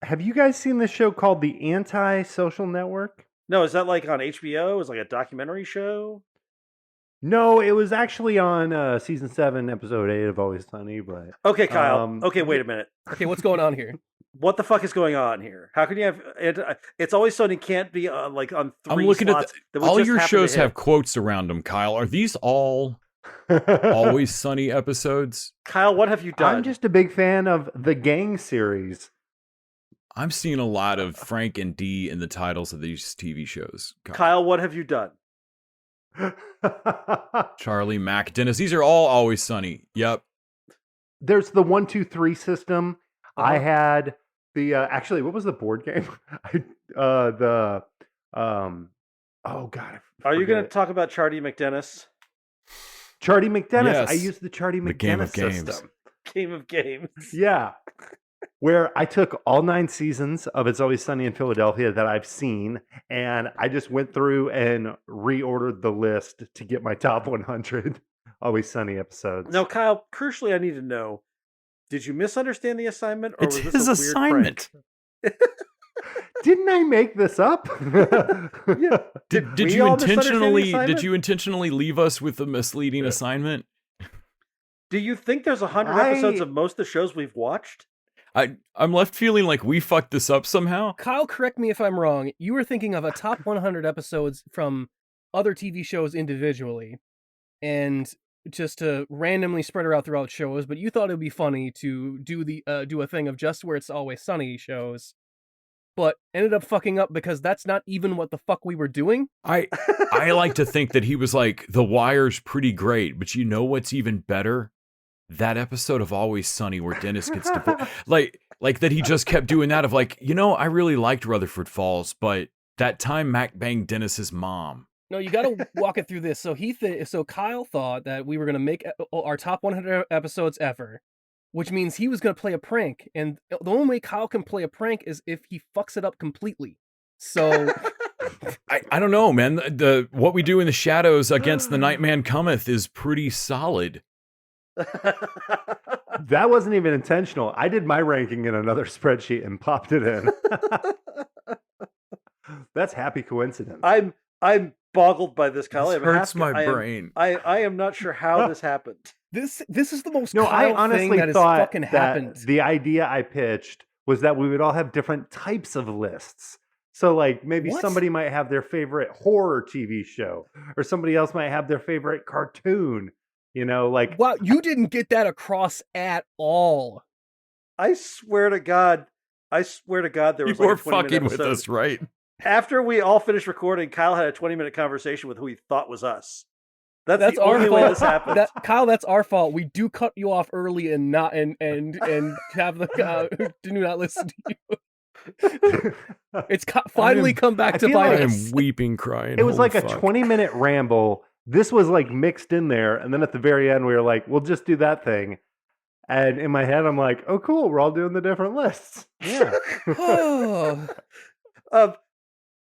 Have you guys seen this show called The Anti-Social Network? No, is that like on HBO? Is it like a documentary show? No, it was actually on season 7, episode 8 of Always Sunny. But okay, Kyle. Okay, wait a minute. Okay, what's going on here? What the fuck is going on here? How can you have It's Always Sunny can't be like on 3 I'm looking slots at all your shows have quotes around them, Kyle. Are these all Always Sunny episodes? Kyle, what have you done? I'm just a big fan of the Gang series. I'm seeing a lot of Frank and Dee in the titles of these TV shows. Kyle, what have you done? Charlie, Mac, Dennis. These are all Always Sunny. Yep. There's the 1, 2, 3 system. I had the actually, what was the board game? Oh God. Are you going to talk about Charlie McDennis? Charlie McDennis. Yes. I used the Charlie McDennis Game of system. Games. Game of Games. Yeah. Where I took all 9 seasons of It's Always Sunny in Philadelphia that I've seen, and I just went through and reordered the list to get my top 100 Always Sunny episodes. Now, Kyle, crucially, I need to know, did you misunderstand the assignment? Or It's was this his a weird assignment. prank? Didn't I make this up? Yeah. Did we you all misunderstand the assignment? did you intentionally leave us with a misleading assignment? Do you think there's 100 episodes of most of the shows we've watched? I'm left feeling like we fucked this up somehow. Kyle, correct me if I'm wrong. You were thinking of a top 100 episodes from other TV shows individually, and just to randomly spread her out throughout shows. But you thought it would be funny to do a thing of just where It's Always Sunny shows, but ended up fucking up because that's not even what the fuck we were doing. I like to think that he was like, The Wire's pretty great, but you know what's even better? That episode of Always Sunny where Dennis gets divorced. like that he just kept doing that of like, I really liked Rutherford Falls, but that time Mac banged Dennis's mom. No, you got to walk it through this. So so Kyle thought that we were going to make our top 100 episodes ever, which means he was going to play a prank. And the only way Kyle can play a prank is if he fucks it up completely. So I don't know, man. The what we do in the shadows against the Nightman Cometh is pretty solid. That wasn't even intentional. I did my ranking in another spreadsheet and popped it in. That's happy coincidence. I'm boggled by this, Kyle. This hurts my brain. I am not sure how this happened. this is the most No, I Kyle honestly thing that has thought fucking that happened. the idea I pitched was that we would all have different types of lists. So, like, maybe What? somebody might have their favorite horror TV show, or somebody else might have their favorite cartoon. Like, Wow, you didn't get that across at all. I swear to God, there was You like a 20-minute were fucking with episode. us, right? After we all finished recording, Kyle had a 20-minute conversation with who he thought was us. That's the our only way fault. this happened. Kyle, that's our fault. We do cut you off early and not and have the do not listen to you. It's finally come back to feel bite like I us. am weeping, crying. it was Holy like a fuck. 20-minute ramble. This was like mixed in there. And then at the very end, we were like, we'll just do that thing. And in my head, I'm like, oh, cool. We're all doing the different lists. Yeah. Oh.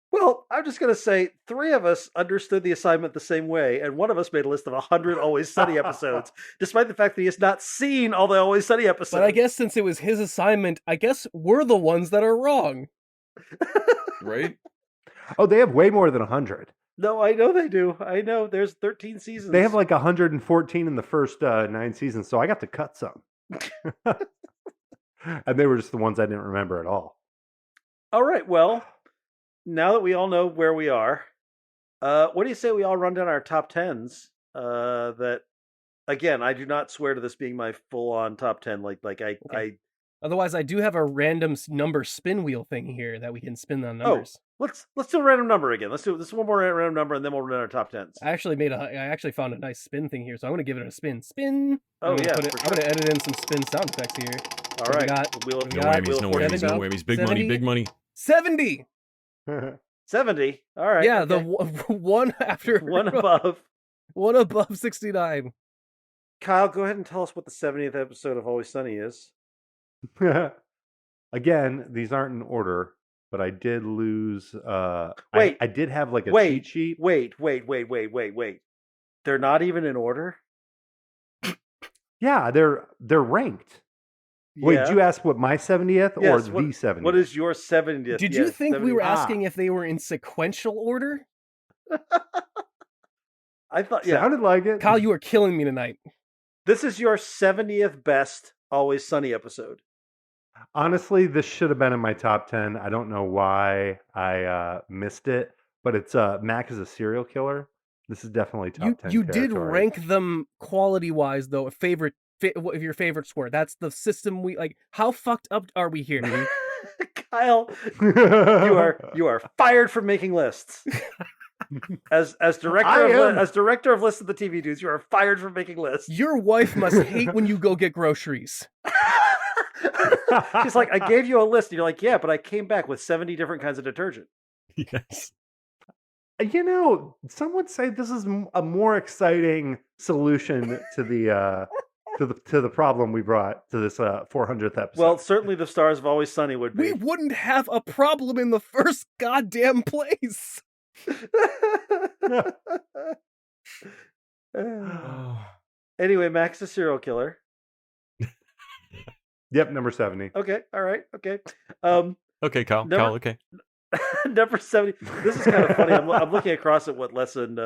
Well, I'm just going to say 3 of us understood the assignment the same way, and one of us made a list of 100 Always Sunny episodes, despite the fact that he has not seen all the Always Sunny episodes. But I guess since it was his assignment, I guess we're the ones that are wrong. Right? Oh, they have way more than 100. No, I know they do. I know. There's 13 seasons. They have like 114 in the first 9 seasons, so I got to cut some. And they were just the ones I didn't remember at all. All right, well, now that we all know where we are, what do you say we all run down our top 10s? That, again, I do not swear to this being my full-on top 10. Otherwise, I do have a random number spin wheel thing here that we can spin on numbers. Let's do a random number again. Let's do this one more random number, and then we'll run our top 10s. I actually found a nice spin thing here, so I'm going to give it a spin. Spin! Oh, I'm yeah, gonna for I'm going to edit in some spin sound effects here. All right. We No whammies, no whammies, no whammies. Big money, 70. big money. 70! 70. All right. Yeah, okay. the one after... one above. One above 69. Kyle, go ahead and tell us what the 70th episode of Always Sunny is. Again, these aren't in order, but I did lose. Wait. I did have like a Wait. cheat sheet. Wait. They're not even in order? Yeah, they're ranked. Wait, Yeah. did you ask what my 70th or Yes, the what- 70th? What is your 70th? Did you Yes, think we were 70th. asking if they were in sequential order? I thought, yeah. Sounded like it. Kyle, you are killing me tonight. This is your 70th best Always Sunny episode. Honestly, this should have been in my top 10. I don't know why I missed it, but it's Mac is a serial killer. This is definitely top 10. You did territory. rank them quality wise though. What if your favorites were? That's the system we like. How fucked up are we here? Kyle, you are fired from making lists. As director of List of the TV Dudes, you are fired from making lists. Your wife must hate when you go get groceries. She's like, I gave you a list. And you're like, yeah, but I came back with 70 different kinds of detergent. Yes. You know, some would say this is a more exciting solution to the to the problem we brought to this 400th episode. Well, certainly the stars of Always Sunny would be. We wouldn't have a problem in the first goddamn place. Anyway, Max the serial killer. Yep, number 70. Okay, all right, okay. Okay, Kyle. Kyle, okay. Number 70. This is kind of funny. I'm looking across at what Les and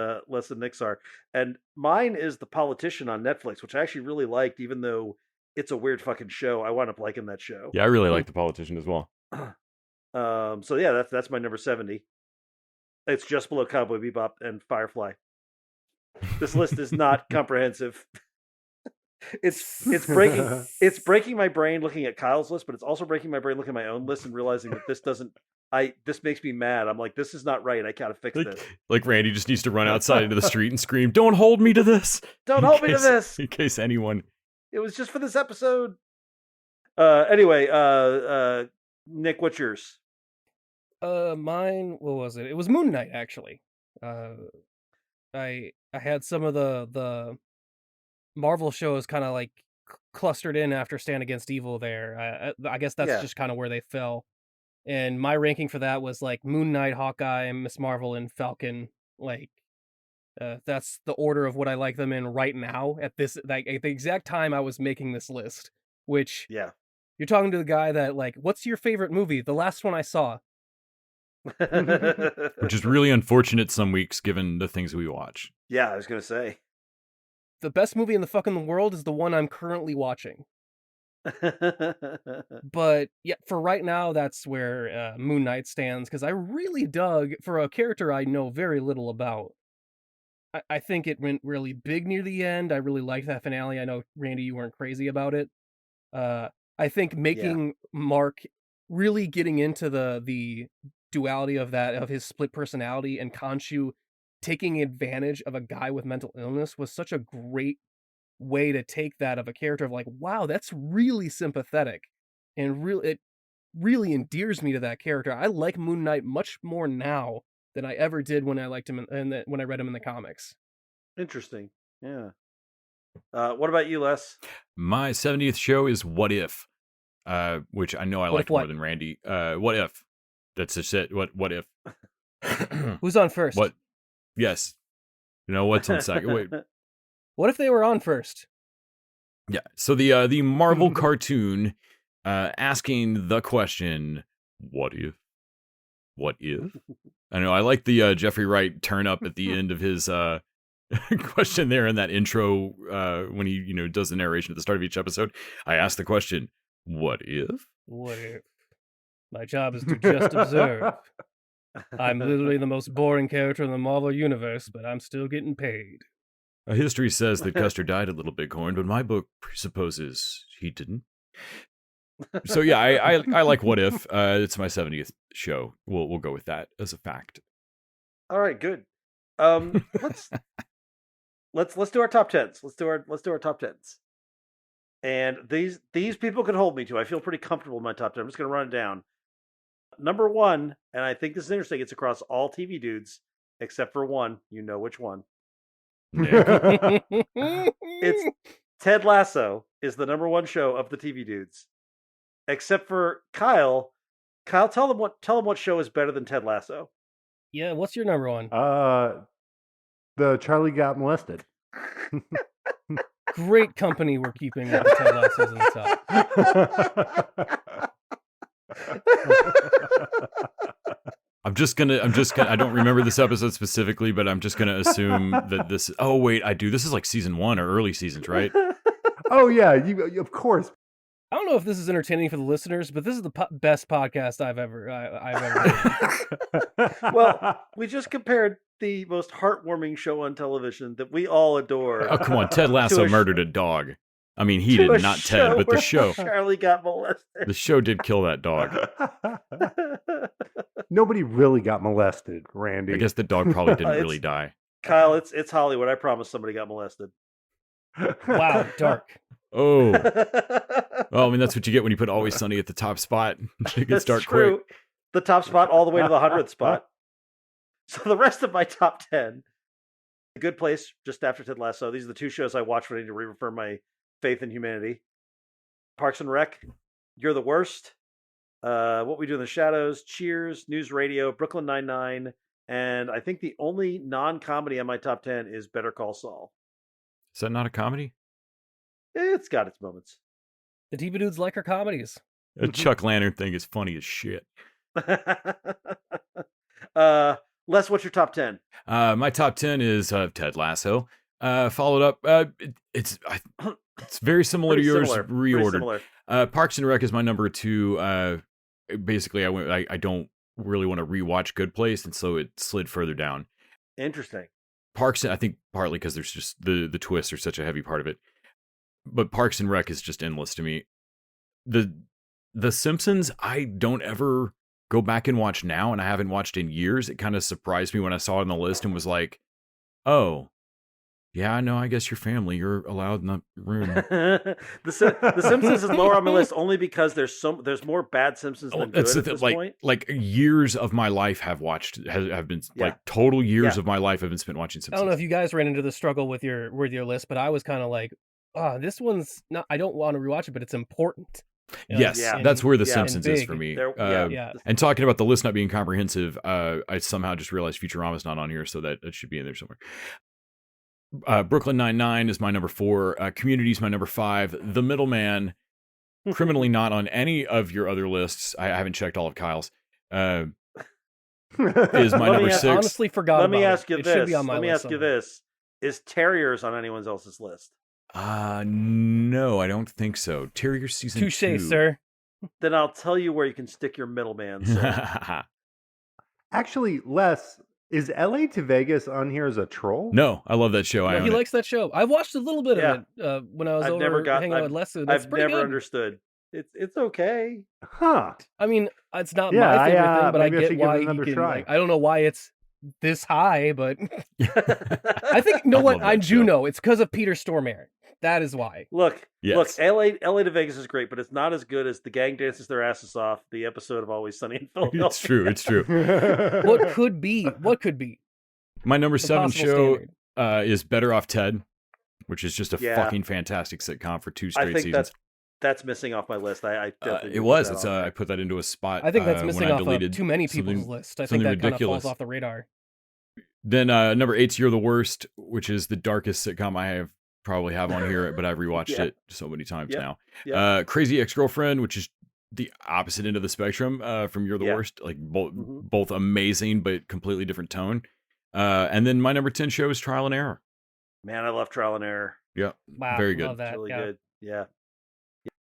Nick's are, and mine is The Politician on Netflix, which I actually really liked, even though it's a weird fucking show. I wound up liking that show. Yeah, I really like The Politician as well. So yeah, that's my number 70. It's just below Cowboy Bebop and Firefly. This list is not comprehensive. It's breaking my brain looking at Kyle's list, but it's also breaking my brain looking at my own list and realizing that this makes me mad. I'm like, this is not right. I gotta fix this. Like Randy just needs to run outside into the street and scream, "Don't hold me to this! Don't hold me to this!" In case anyone. It was just for this episode. Anyway, Nick, what's yours? Mine. What was it? It was Moon Knight, actually. I had some of the Marvel shows kind of like clustered in after Stand Against Evil there. I guess that's just kind of where they fell. And my ranking for that was like Moon Knight, Hawkeye, Miss Marvel, and Falcon. Like, that's the order of what I like them in right now at this, like, at the exact time I was making this list. Which, you're talking to the guy that, like, what's your favorite movie? The last one I saw. Which is really unfortunate some weeks given the things we watch. Yeah, I was gonna say. The best movie in the fucking world is the one I'm currently watching. But yeah, for right now, that's where Moon Knight stands, because I really dug, for a character I know very little about. I think it went really big near the end. I really liked that finale. I know, Randy, you weren't crazy about it. I think making Mark really getting into the duality of his split personality, and Khonshu taking advantage of a guy with mental illness was such a great way to take that of a character of like, wow, that's really sympathetic, and it really endears me to that character. I like Moon Knight much more now than I ever did when I liked him when I read him in the comics. Interesting. Yeah. What about you, Les? My 70th show is What If, which I know I like more than Randy. What If? That's just it. What if? Who's on first? What? Yes. You know what's on second? Wait. What if they were on first? Yeah. So the Marvel cartoon asking the question, what if? What if? I know I like the Jeffrey Wright turn up at the end of his question there in that intro when he does the narration at the start of each episode. I ask the question, what if? What if? My job is to just observe. I'm literally the most boring character in the Marvel universe, but I'm still getting paid. History says that Custer died at Little Bighorn, but my book presupposes he didn't. So yeah, I like What If. It's my 70th show. We'll go with that as a fact. All right, good. Let's do our top tens. Let's do our top tens. And these people can hold me to. I feel pretty comfortable in my top 10. I'm just going to run it down. Number 1, and I think this is interesting, it's across all TV dudes, except for one. You know which one. It's Ted Lasso is the number 1 show of the TV dudes. Except for Kyle. Kyle, tell them what show is better than Ted Lasso. Yeah, what's your number 1? The Charlie Got Molested. Great company we're keeping with the Ted Lassos in the top. I'm just gonna I don't remember this episode specifically, but I'm just gonna assume that this. Oh wait, I do. This is like season 1 or early seasons, right? Oh yeah, you of course. I don't know if this is entertaining for the listeners, but this is the best podcast I've ever heard. Well, we just compared the most heartwarming show on television that we all adore. Oh come on, Ted Lasso murdered a dog. I mean, he To a did, not Ted, show but the where show. Charlie got molested. The show did kill that dog. Nobody really got molested, Randy. I guess the dog probably didn't really die. Kyle, it's Hollywood. I promise somebody got molested. Wow, dark. Oh. Well, I mean, that's what you get when you put Always Sunny at the top spot. It gets dark quick. The top spot all the way to the 100th spot. So the rest of my top 10, The Good Place, just after Ted Lasso. These are the two shows I watch when I need to reaffirm my faith in humanity. Parks and Rec, You're the Worst, What We Do in the Shadows, Cheers, News Radio, Brooklyn Nine-Nine, and I think the only non-comedy on my top 10 is Better Call Saul. Is that not a comedy? It's got its moments. The TV dudes like our comedies. The Chuck Lantern thing is funny as shit. Les, what's your top 10? My top 10 is Ted Lasso. Followed up, it's very similar to yours, reordered. Parks and Rec is my number 2. Basically, I don't really want to rewatch Good Place, and so it slid further down. Interesting. Parks, I think partly because there's just the twists are such a heavy part of it. But Parks and Rec is just endless to me. The Simpsons, I don't ever go back and watch now, and I haven't watched in years. It kind of surprised me when I saw it on the list and was like, oh, yeah, no, I guess your family, you're allowed in the room. The Simpsons is lower on my list only because there's more bad Simpsons than good at this point. Like years of my life have been like total years of my life have been spent watching Simpsons. I don't know if you guys ran into the struggle with your list, but I was kind of like, this one's not, I don't want to rewatch it, but it's important. Yes, that's where The Simpsons is for me. And talking about the list not being comprehensive, I somehow just realized Futurama's not on here, so that it should be in there somewhere. Brooklyn Nine-Nine is my number 4. Community's my number 5. The Middleman, criminally not on any of your other lists. I haven't checked all of Kyle's. Is my number 6. I honestly forgot. Let me ask you this: is Terriers on anyone else's list? No, I don't think so. Terrier season 2. Touché, sir. Then I'll tell you where you can stick your middleman. Actually, Les, is LA to Vegas on here as a troll? No, I love that show. He likes that show. I've watched a little bit of it when I was hanging out with Les. I've never understood. It's okay. Huh. I mean, it's not my favorite thing, but I get why he can. Like, I don't know why it's this high, but I think what I do know. It's because of Peter Stormare. That is why. Look, LA to Vegas is great, but it's not as good as The Gang Dances Their Asses Off, the episode of Always Sunny in Philadelphia. It's true. What could be? My number 7 show is Better Off Ted, which is just a fucking fantastic sitcom for 2 straight seasons. That's missing off my list. I it was. It's I put that into a spot. I think that's missing off of too many people's list. I think that kind of falls off the radar. Then number 8's You're the Worst, which is the darkest sitcom I probably have on here, but I've rewatched it so many times now. Crazy Ex-Girlfriend, which is the opposite end of the spectrum from You're the Worst. Like both amazing, but completely different tone. And then my number 10 show is Trial and Error. Man, I love Trial and Error. Yeah, wow, very good. Love that. It's really good. Yeah.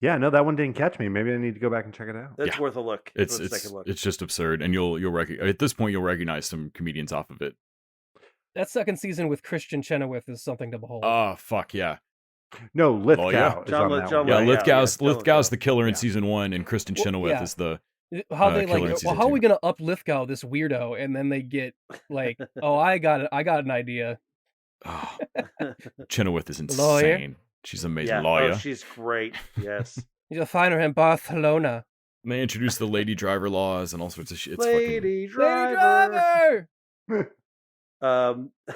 Yeah, no, that one didn't catch me. Maybe I need to go back and check it out. It's worth a look. It's just absurd, and you'll at this point you'll recognize some comedians off of it. That second season with Christian Chenoweth is something to behold. Oh fuck yeah! No, Lithgow. Lithgow's the killer in season 1, and Kristen Chenoweth is the how they like. Well, how are we gonna up Lithgow, this weirdo, and then they get like, oh, I got it. I got an idea. Oh, Chenoweth is insane. Lawyer? She's an amazing lawyer. Oh, she's great. Yes. You'll find her in Barcelona. And they introduced the lady driver laws and all sorts of shit. It's Lady driver.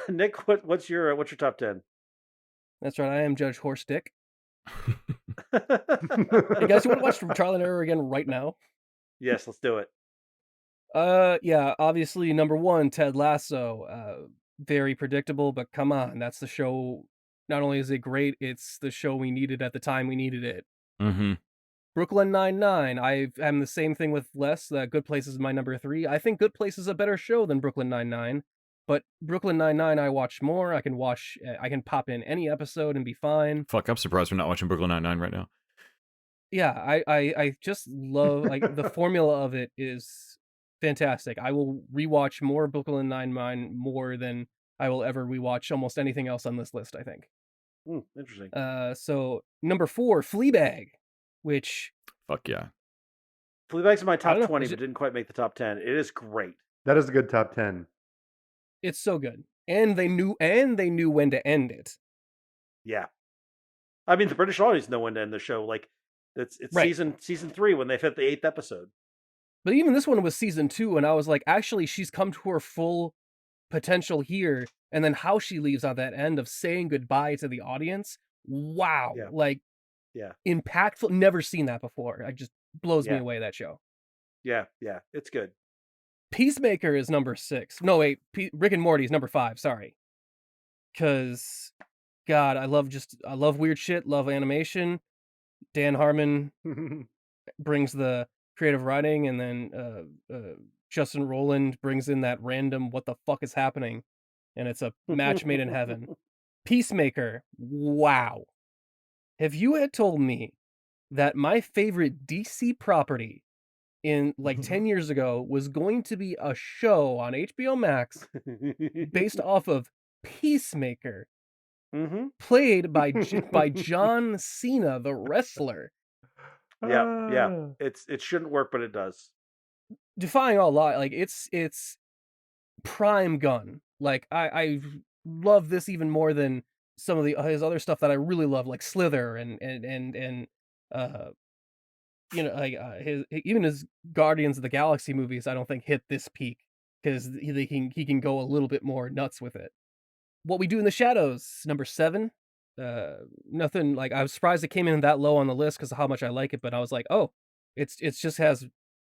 Nick, what's your top 10? That's right. I am Judge Horstick. Hey guys, you want to watch Trial and Error again right now? Yes, let's do it. Yeah. Obviously, number 1, Ted Lasso. Very predictable, but come on, that's the show. Not only is it great, it's the show we needed at the time we needed it. Mm-hmm. Brooklyn Nine-Nine. I'm the same thing with Les. That Good Place is my number 3. I think Good Place is a better show than Brooklyn Nine-Nine. But Brooklyn Nine-Nine I watch more. I can pop in any episode and be fine. Fuck, I'm surprised we're not watching Brooklyn Nine-Nine right now. Yeah, I just love, like, the formula of it is fantastic. I will rewatch more Brooklyn Nine-Nine more than I will ever rewatch almost anything else on this list, I think. Interesting. So number 4, Fleabag, which Fuck yeah. Fleabag's in my top 20, Is but didn't quite make the top 10. It is great. That is a good top 10. it's so good, and they knew when to end it. Yeah. I mean, the British audience know when to end the show. Like, it's Right. season 3 when they've hit the 8th episode. But even this one was season 2, and I was like, actually, she's come to her full potential here, and then how she leaves on that end of saying goodbye to the audience. Wow. Yeah. Like, Yeah. impactful. Never seen that before. It just blows me Yeah. away, that show. Yeah. It's good. Peacemaker is number 6. No, wait. Rick and Morty is number 5. Sorry. Because, God, I love weird shit, love animation. Dan Harmon brings the creative writing, and then Justin Roiland brings in that random what the fuck is happening, and it's a match made in heaven. Peacemaker, wow. If you had told me that my favorite DC property in like 10 years ago was going to be a show on HBO Max based off of Peacemaker, played by John Cena, the wrestler. Yeah. It shouldn't work, but it does. Defying all law, like it's prime gun. Like I love this even more than some of his other stuff that I really love, like Slither and his Guardians of the Galaxy movies. I don't think hit this peak because he can go a little bit more nuts with it. What We Do in the Shadows, number 7. Nothing like I was surprised it came in that low on the list because of how much I like it, but I was like, oh, it's just has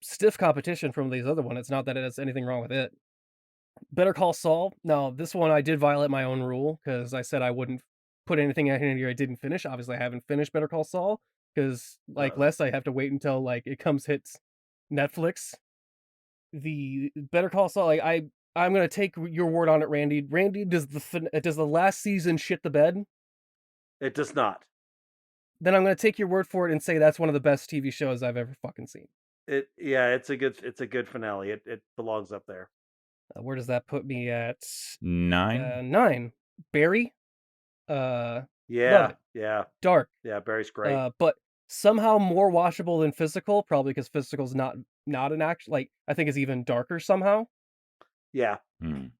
stiff competition from these other one. It's not that it has anything wrong with it. Better Call Saul. Now, this one I did violate my own rule because I said I wouldn't put anything in here I didn't finish. Obviously, I haven't finished Better Call Saul because, like Les, I have to wait until like it hits Netflix. The Better Call Saul, like I'm gonna take your word on it, Randy. Randy, does the last season shit the bed? It does not. Then I'm gonna take your word for it and say that's one of the best TV shows I've ever fucking seen. It's a good finale. It belongs up there. Where does that put me at? 9. 9. Barry. Yeah. Dark. Yeah, Barry's great. But somehow more watchable than Physical, probably because Physical's not an action. Like I think it's even darker somehow. Yeah. And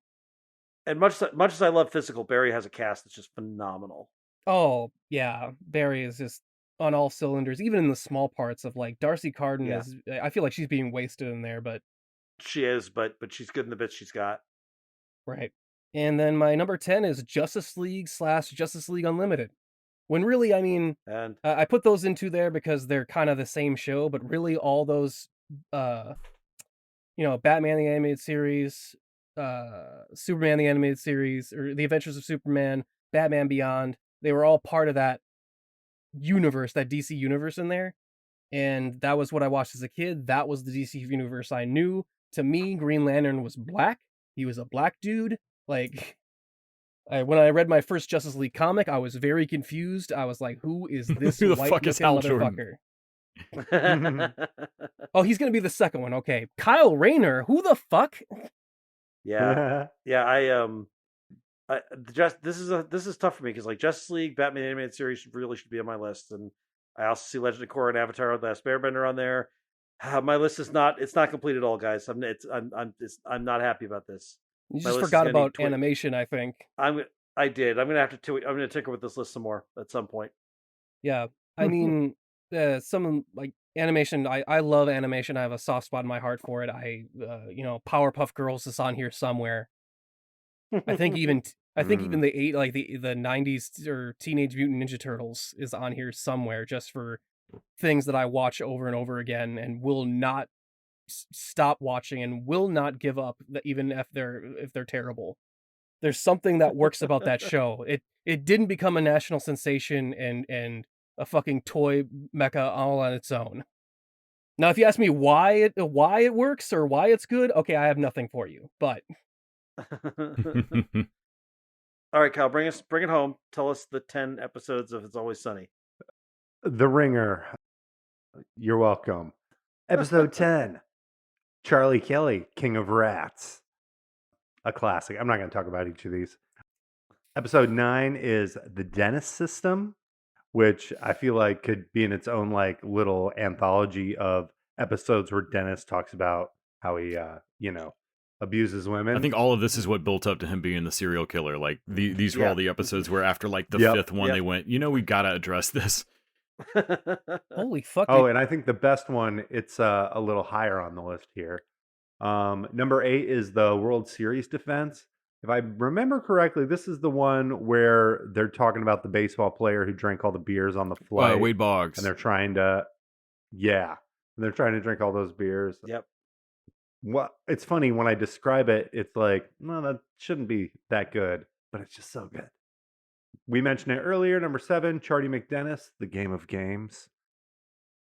much as I love Physical, Barry has a cast that's just phenomenal. Oh yeah, Barry is just on all cylinders, even in the small parts of like Darcy Carden is. I feel like she's being wasted in there, but she is. But she's good in the bits she's got. Right. And then my number 10 is Justice League / Justice League Unlimited. When really, I mean, and I put those into there because they're kind of the same show, but really all those, Batman the Animated Series, Superman the Animated Series, or The Adventures of Superman, Batman Beyond, they were all part of that universe, that DC universe in there. And that was what I watched as a kid. That was the DC universe I knew. To me, Green Lantern was black. He was a black dude. Like, when I read my first Justice League comic, I was very confused. I was like, who is this Who the white fuck is Hal motherfucker? Oh, he's going to be the second one. Okay. Kyle Rayner. Who the fuck? Yeah. This is tough for me because like Justice League, Batman Animated Series should be on my list, and I also see Legend of Korra and Avatar: The Last Airbender on there. My list is not complete at all, guys. I'm not happy about this. You just forgot about animation, I think. I did. I'm gonna tinker with this list some more at some point. Yeah, I mean, some like animation. I love animation. I have a soft spot in my heart for it. Powerpuff Girls is on here somewhere. I think even the the 90s or Teenage Mutant Ninja Turtles is on here somewhere, just for things that I watch over and over again and will not stop watching and will not give up, even if they're terrible. There's something that works about that show. It didn't become a national sensation and a fucking toy mecha all on its own. Now, if you ask me why it works or why it's good, okay, I have nothing for you. But all right, Kyle, bring it home. Tell us the 10 episodes of It's Always Sunny. The Ringer. You're welcome. Episode 10. Charlie Kelly, King of Rats. A classic. I'm not going to talk about each of these. Episode 9 is The Dennis System, which I feel like could be in its own like little anthology of episodes where Dennis talks about how he, abuses women. I think all of this is what built up to him being the serial killer. Like these were all the episodes where after like the fifth one, they went, we got to address this. Holy fuck. Oh, and I think the best one, it's a little higher on the list here. Number 8 is the World Series defense. If I remember correctly, this is the one where they're talking about the baseball player who drank all the beers on the flight. Wade Boggs. And they're trying to, they're trying to drink all those beers. Yep. Well, it's funny when I describe it, it's like, no, that shouldn't be that good, but it's just so good. We mentioned it earlier. Number 7, Charlie McDennis, The Game of Games.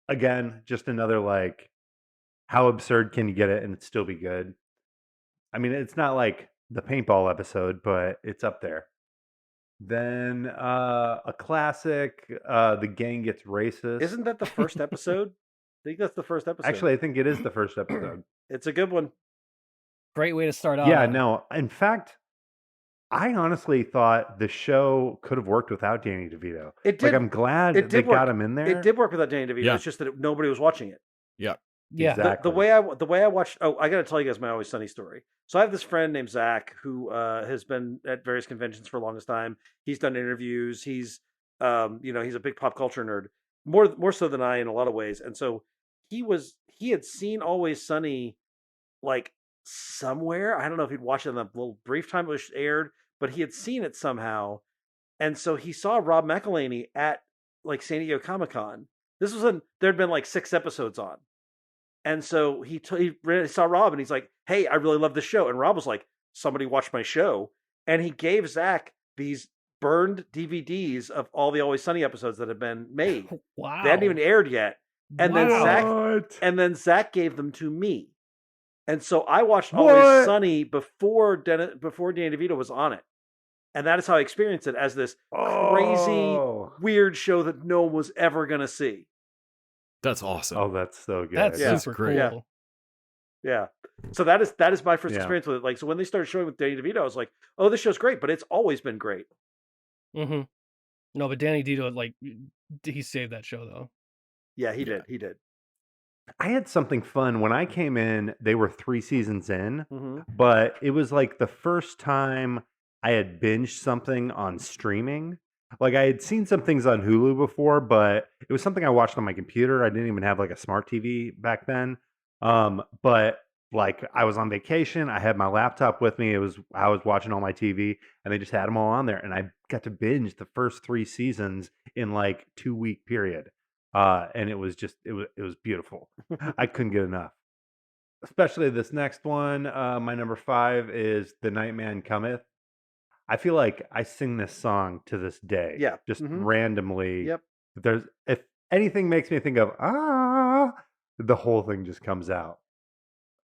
Again, just another like, how absurd can you get it and it still be good? I mean, it's not like the paintball episode, but it's up there. Then a classic, The Gang Gets Racist. Isn't that the first episode? I think that's the first episode. Actually, I think it is the first episode. It's a good one. Great way to start off. Yeah, no. In fact, I honestly thought the show could have worked without Danny DeVito. It did. Like, I'm glad they got him in there. It did work without Danny DeVito. Yeah. It's just that nobody was watching it. Yeah. Yeah. Exactly. The way I watched. Oh, I got to tell you guys my Always Sunny story. So I have this friend named Zach who has been at various conventions for the longest time. He's done interviews. He's he's a big pop culture nerd, more so than I in a lot of ways. And so he had seen Always Sunny like somewhere. I don't know if he'd watched it in the little brief time it was aired, but he had seen it somehow. And so he saw Rob McElhenney at like San Diego Comic-Con. This was there'd been like 6 episodes on. And so he saw Rob and he's like, "Hey, I really love this show." And Rob was like, "Somebody watched my show." And he gave Zach these burned DVDs of all the Always Sunny episodes that had been made. Wow. They hadn't even aired yet. And Wow. then Zach gave them to me. And so I watched Always Sunny before Danny DeVito was on it. And that is how I experienced it, as this crazy, weird show that no one was ever going to see. That's awesome. Oh, that's so good. That's super great. cool. Yeah. So that is my first experience with it. Like, so when they started showing with Danny DeVito, I was like, "Oh, this show's great," but it's always been great. Mm-hmm. No, but Danny DeVito, like, he saved that show though. Yeah, he did. He did. I had something fun when I came in. They were 3 seasons in, Mm-hmm. but it was like the first time I had binged something on streaming. Like, I had seen some things on Hulu before, but it was something I watched on my computer. I didn't even have like a smart TV back then. But like, I was on vacation. I had my laptop with me. I was watching all my TV, and they just had them all on there, and I got to binge the first 3 seasons in like 2-week period. And it was beautiful. I couldn't get enough. Especially this next one. My number 5 is The Night Man Cometh. I feel like I sing this song to this day. Yeah. Just Mhm. randomly. Yep. If anything makes me think of the whole thing just comes out.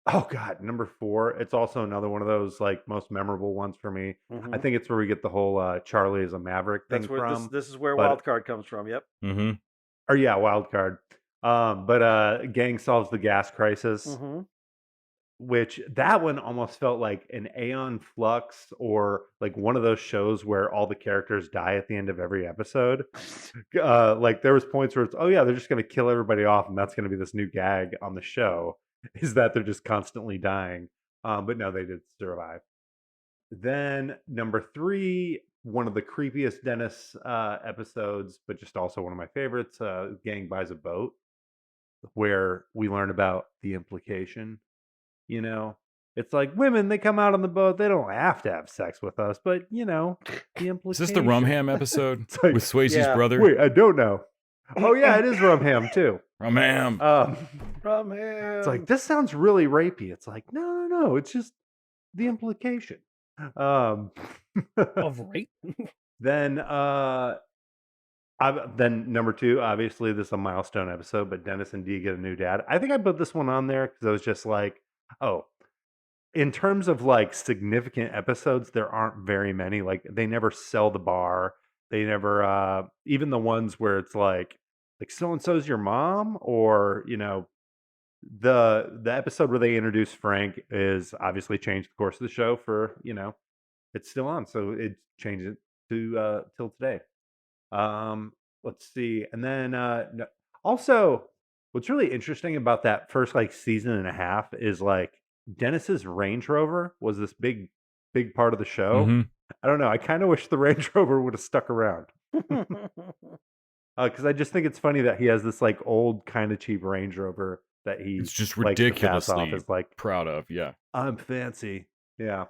Oh God, number 4. It's also another one of those like most memorable ones for me. Mhm. I think it's where we get the whole Charlie is a Maverick thing That's where from. this is where but- Wild Card comes from. Yep. Mm-hmm. Or yeah, Wild Card. But Gang Solves the Gas Crisis. Mm-hmm. Which that one almost felt like an Aeon Flux, or like one of those shows where all the characters die at the end of every episode. Like there was points where it's, oh yeah, they're just going to kill everybody off, and that's going to be this new gag on the show, is that they're just constantly dying. But no, they did survive. Then number 3, one of the creepiest Dennis episodes, but just also one of my favorites, Gang Buys a Boat, where we learn about the implication. You know, it's like women, they come out on the boat, they don't have to have sex with us, but the implication. Is this the Rumham episode It's like, with Swayze's yeah. brother? Wait, I don't know. Oh yeah, it is Rumham too. Rumham. From him. It's like, this sounds really rapey. It's like, no, it's just the implication. Of rape? Then number 2, obviously this is a milestone episode, but Dennis and Dee get a new dad. I think I put this one on there because I was just like, oh, in terms of like significant episodes, there aren't very many. Like, they never sell the bar. They never even the ones where it's like so and so's your mom, or the episode where they introduce Frank is obviously changed the course of the show for it's still on, so it to till today. Let's see, and then also, what's really interesting about that first like season and a half is like Dennis's Range Rover was this big part of the show. Mm-hmm. I don't know. I kind of wish the Range Rover would have stuck around. Because I just think it's funny that he has this like old kind of cheap Range Rover that It's just likes to pass off ridiculously as like, proud of. Yeah. I'm fancy. Yeah.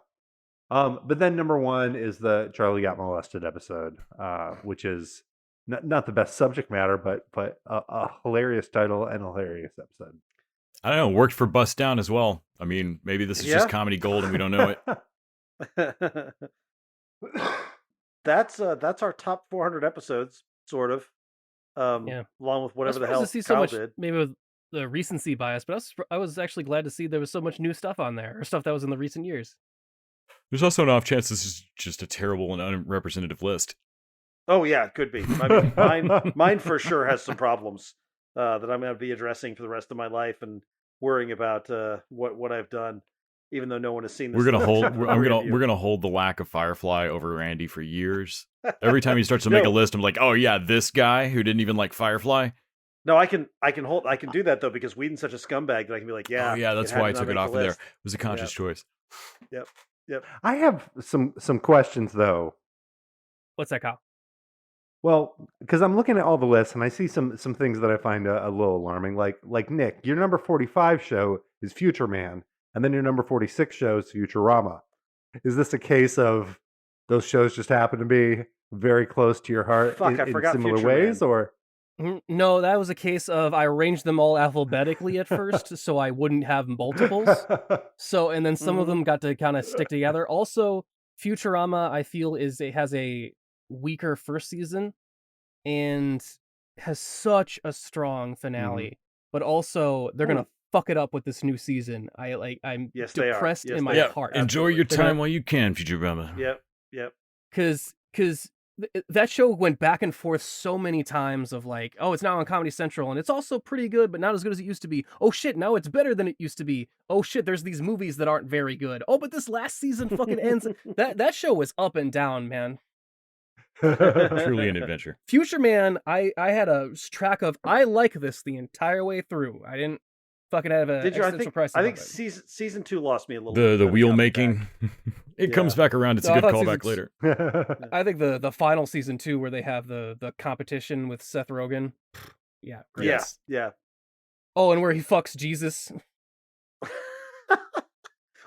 But then number one is the Charlie Got Molested episode, which is not the best subject matter, but a hilarious title and a hilarious episode. I don't know. Worked for Bust Down as well. I mean, maybe this is just comedy gold and we don't know it. That's our top 400 episodes, sort of. Along with whatever the hell to see Kyle so much, did. maybe with the recency bias, but I was actually glad to see there was so much new stuff on there, or stuff that was in the recent years. There's also an off chance this is just a terrible and unrepresentative list. Oh yeah, it could be. I mean, mine for sure has some problems that I'm going to be addressing for the rest of my life and worrying about what I've done, even though no one has seen this. We're gonna hold the lack of Firefly over Randy for years. Every time he starts to make a list, I'm like, oh yeah, this guy who didn't even like Firefly. No, I can do that though, because Whedon's such a scumbag that I can be like, yeah. Oh yeah, that's why I took it off of there. It was a conscious choice. Yep. I have some questions though. What's that, Kyle? Well, because I'm looking at all the lists and I see some things that I find a little alarming. Like Nick, your number 45 show is Future Man, and then your number 46 show is Futurama. Is this a case of those shows just happen to be very close to your heart in similar ways, or? No, that was a case of I arranged them all alphabetically at first, so I wouldn't have multiples. And then some of them got to kind of stick together. Also, Futurama, I feel, has a weaker first season and has such a strong finale. But also, they're gonna fuck it up with this new season. I'm depressed in my heart. Enjoy your time while you can, Futurama. Yep. Because that show went back and forth so many times of like, oh, it's now on Comedy Central and it's also pretty good, but not as good as it used to be. Oh shit, now it's better than it used to be. Oh shit, there's these movies that aren't very good. Oh, but this last season fucking ends. That show was up and down, man. Truly an adventure. Future Man, I had a track of I like this the entire way through. I didn't fucking have a existential crisis. I think season 2 lost me a little. The wheel making. It comes back around. It's a good callback later. I think the final season 2 where they have the competition with Seth Rogen. Yeah. Great. Yeah. Oh, and where he fucks Jesus.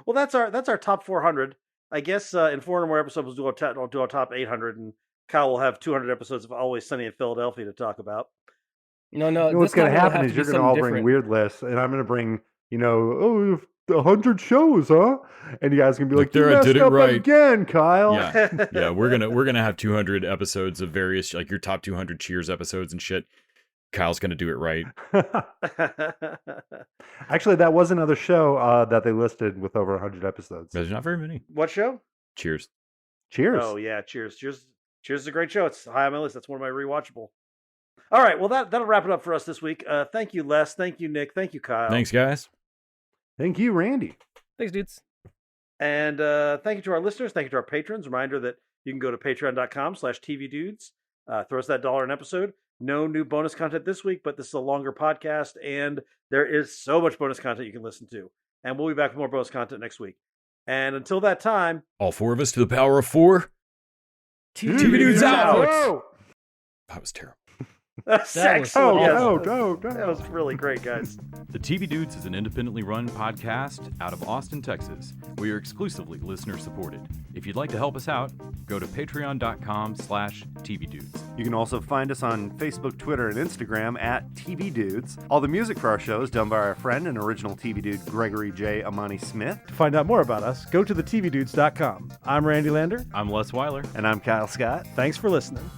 Well, that's our top 400. I guess in 400 more episodes we'll do our top 800, and Kyle will have 200 episodes of Always Sunny in Philadelphia to talk about. No. What's going to happen is you're going to all bring weird lists, and I'm going to bring, 100 shows, huh? And you guys can be like, you messed up again, Kyle. Yeah. We're gonna have 200 episodes of various, like your top 200 Cheers episodes and shit. Kyle's gonna do it right. Actually, that was another show that they listed with over 100 episodes. There's not very many. What show? Cheers. Oh yeah, Cheers is a great show. It's high on my list. That's one of my rewatchable. All right, well that'll wrap it up for us this week. Thank you, Les. Thank you, Nick. Thank you, Kyle. Thanks, guys. Thank you, Randy. Thanks, dudes. And thank you to our listeners. Thank you to our patrons. Reminder that you can go to patreon.com/tvdudes. Throw us that $1 an episode. No new bonus content this week, but this is a longer podcast, and there is so much bonus content you can listen to. And we'll be back with more bonus content next week. And until that time, all 4 of us to the power of 4. TV Dudes out! That was terrible. That was really great, guys. The TV Dudes is an independently run podcast out of Austin, Texas. We are exclusively listener supported. If you'd like to help us out, go to patreon.com/tvdudes. You can also find us on Facebook, Twitter, and Instagram at TV Dudes. All the music for our show is done by our friend and original TV Dude, Gregory J. Amani Smith. To find out more about us, go to thetvdudes.com. I'm Randy Lander. I'm Les Weiler. And I'm Kyle Scott. Thanks for listening.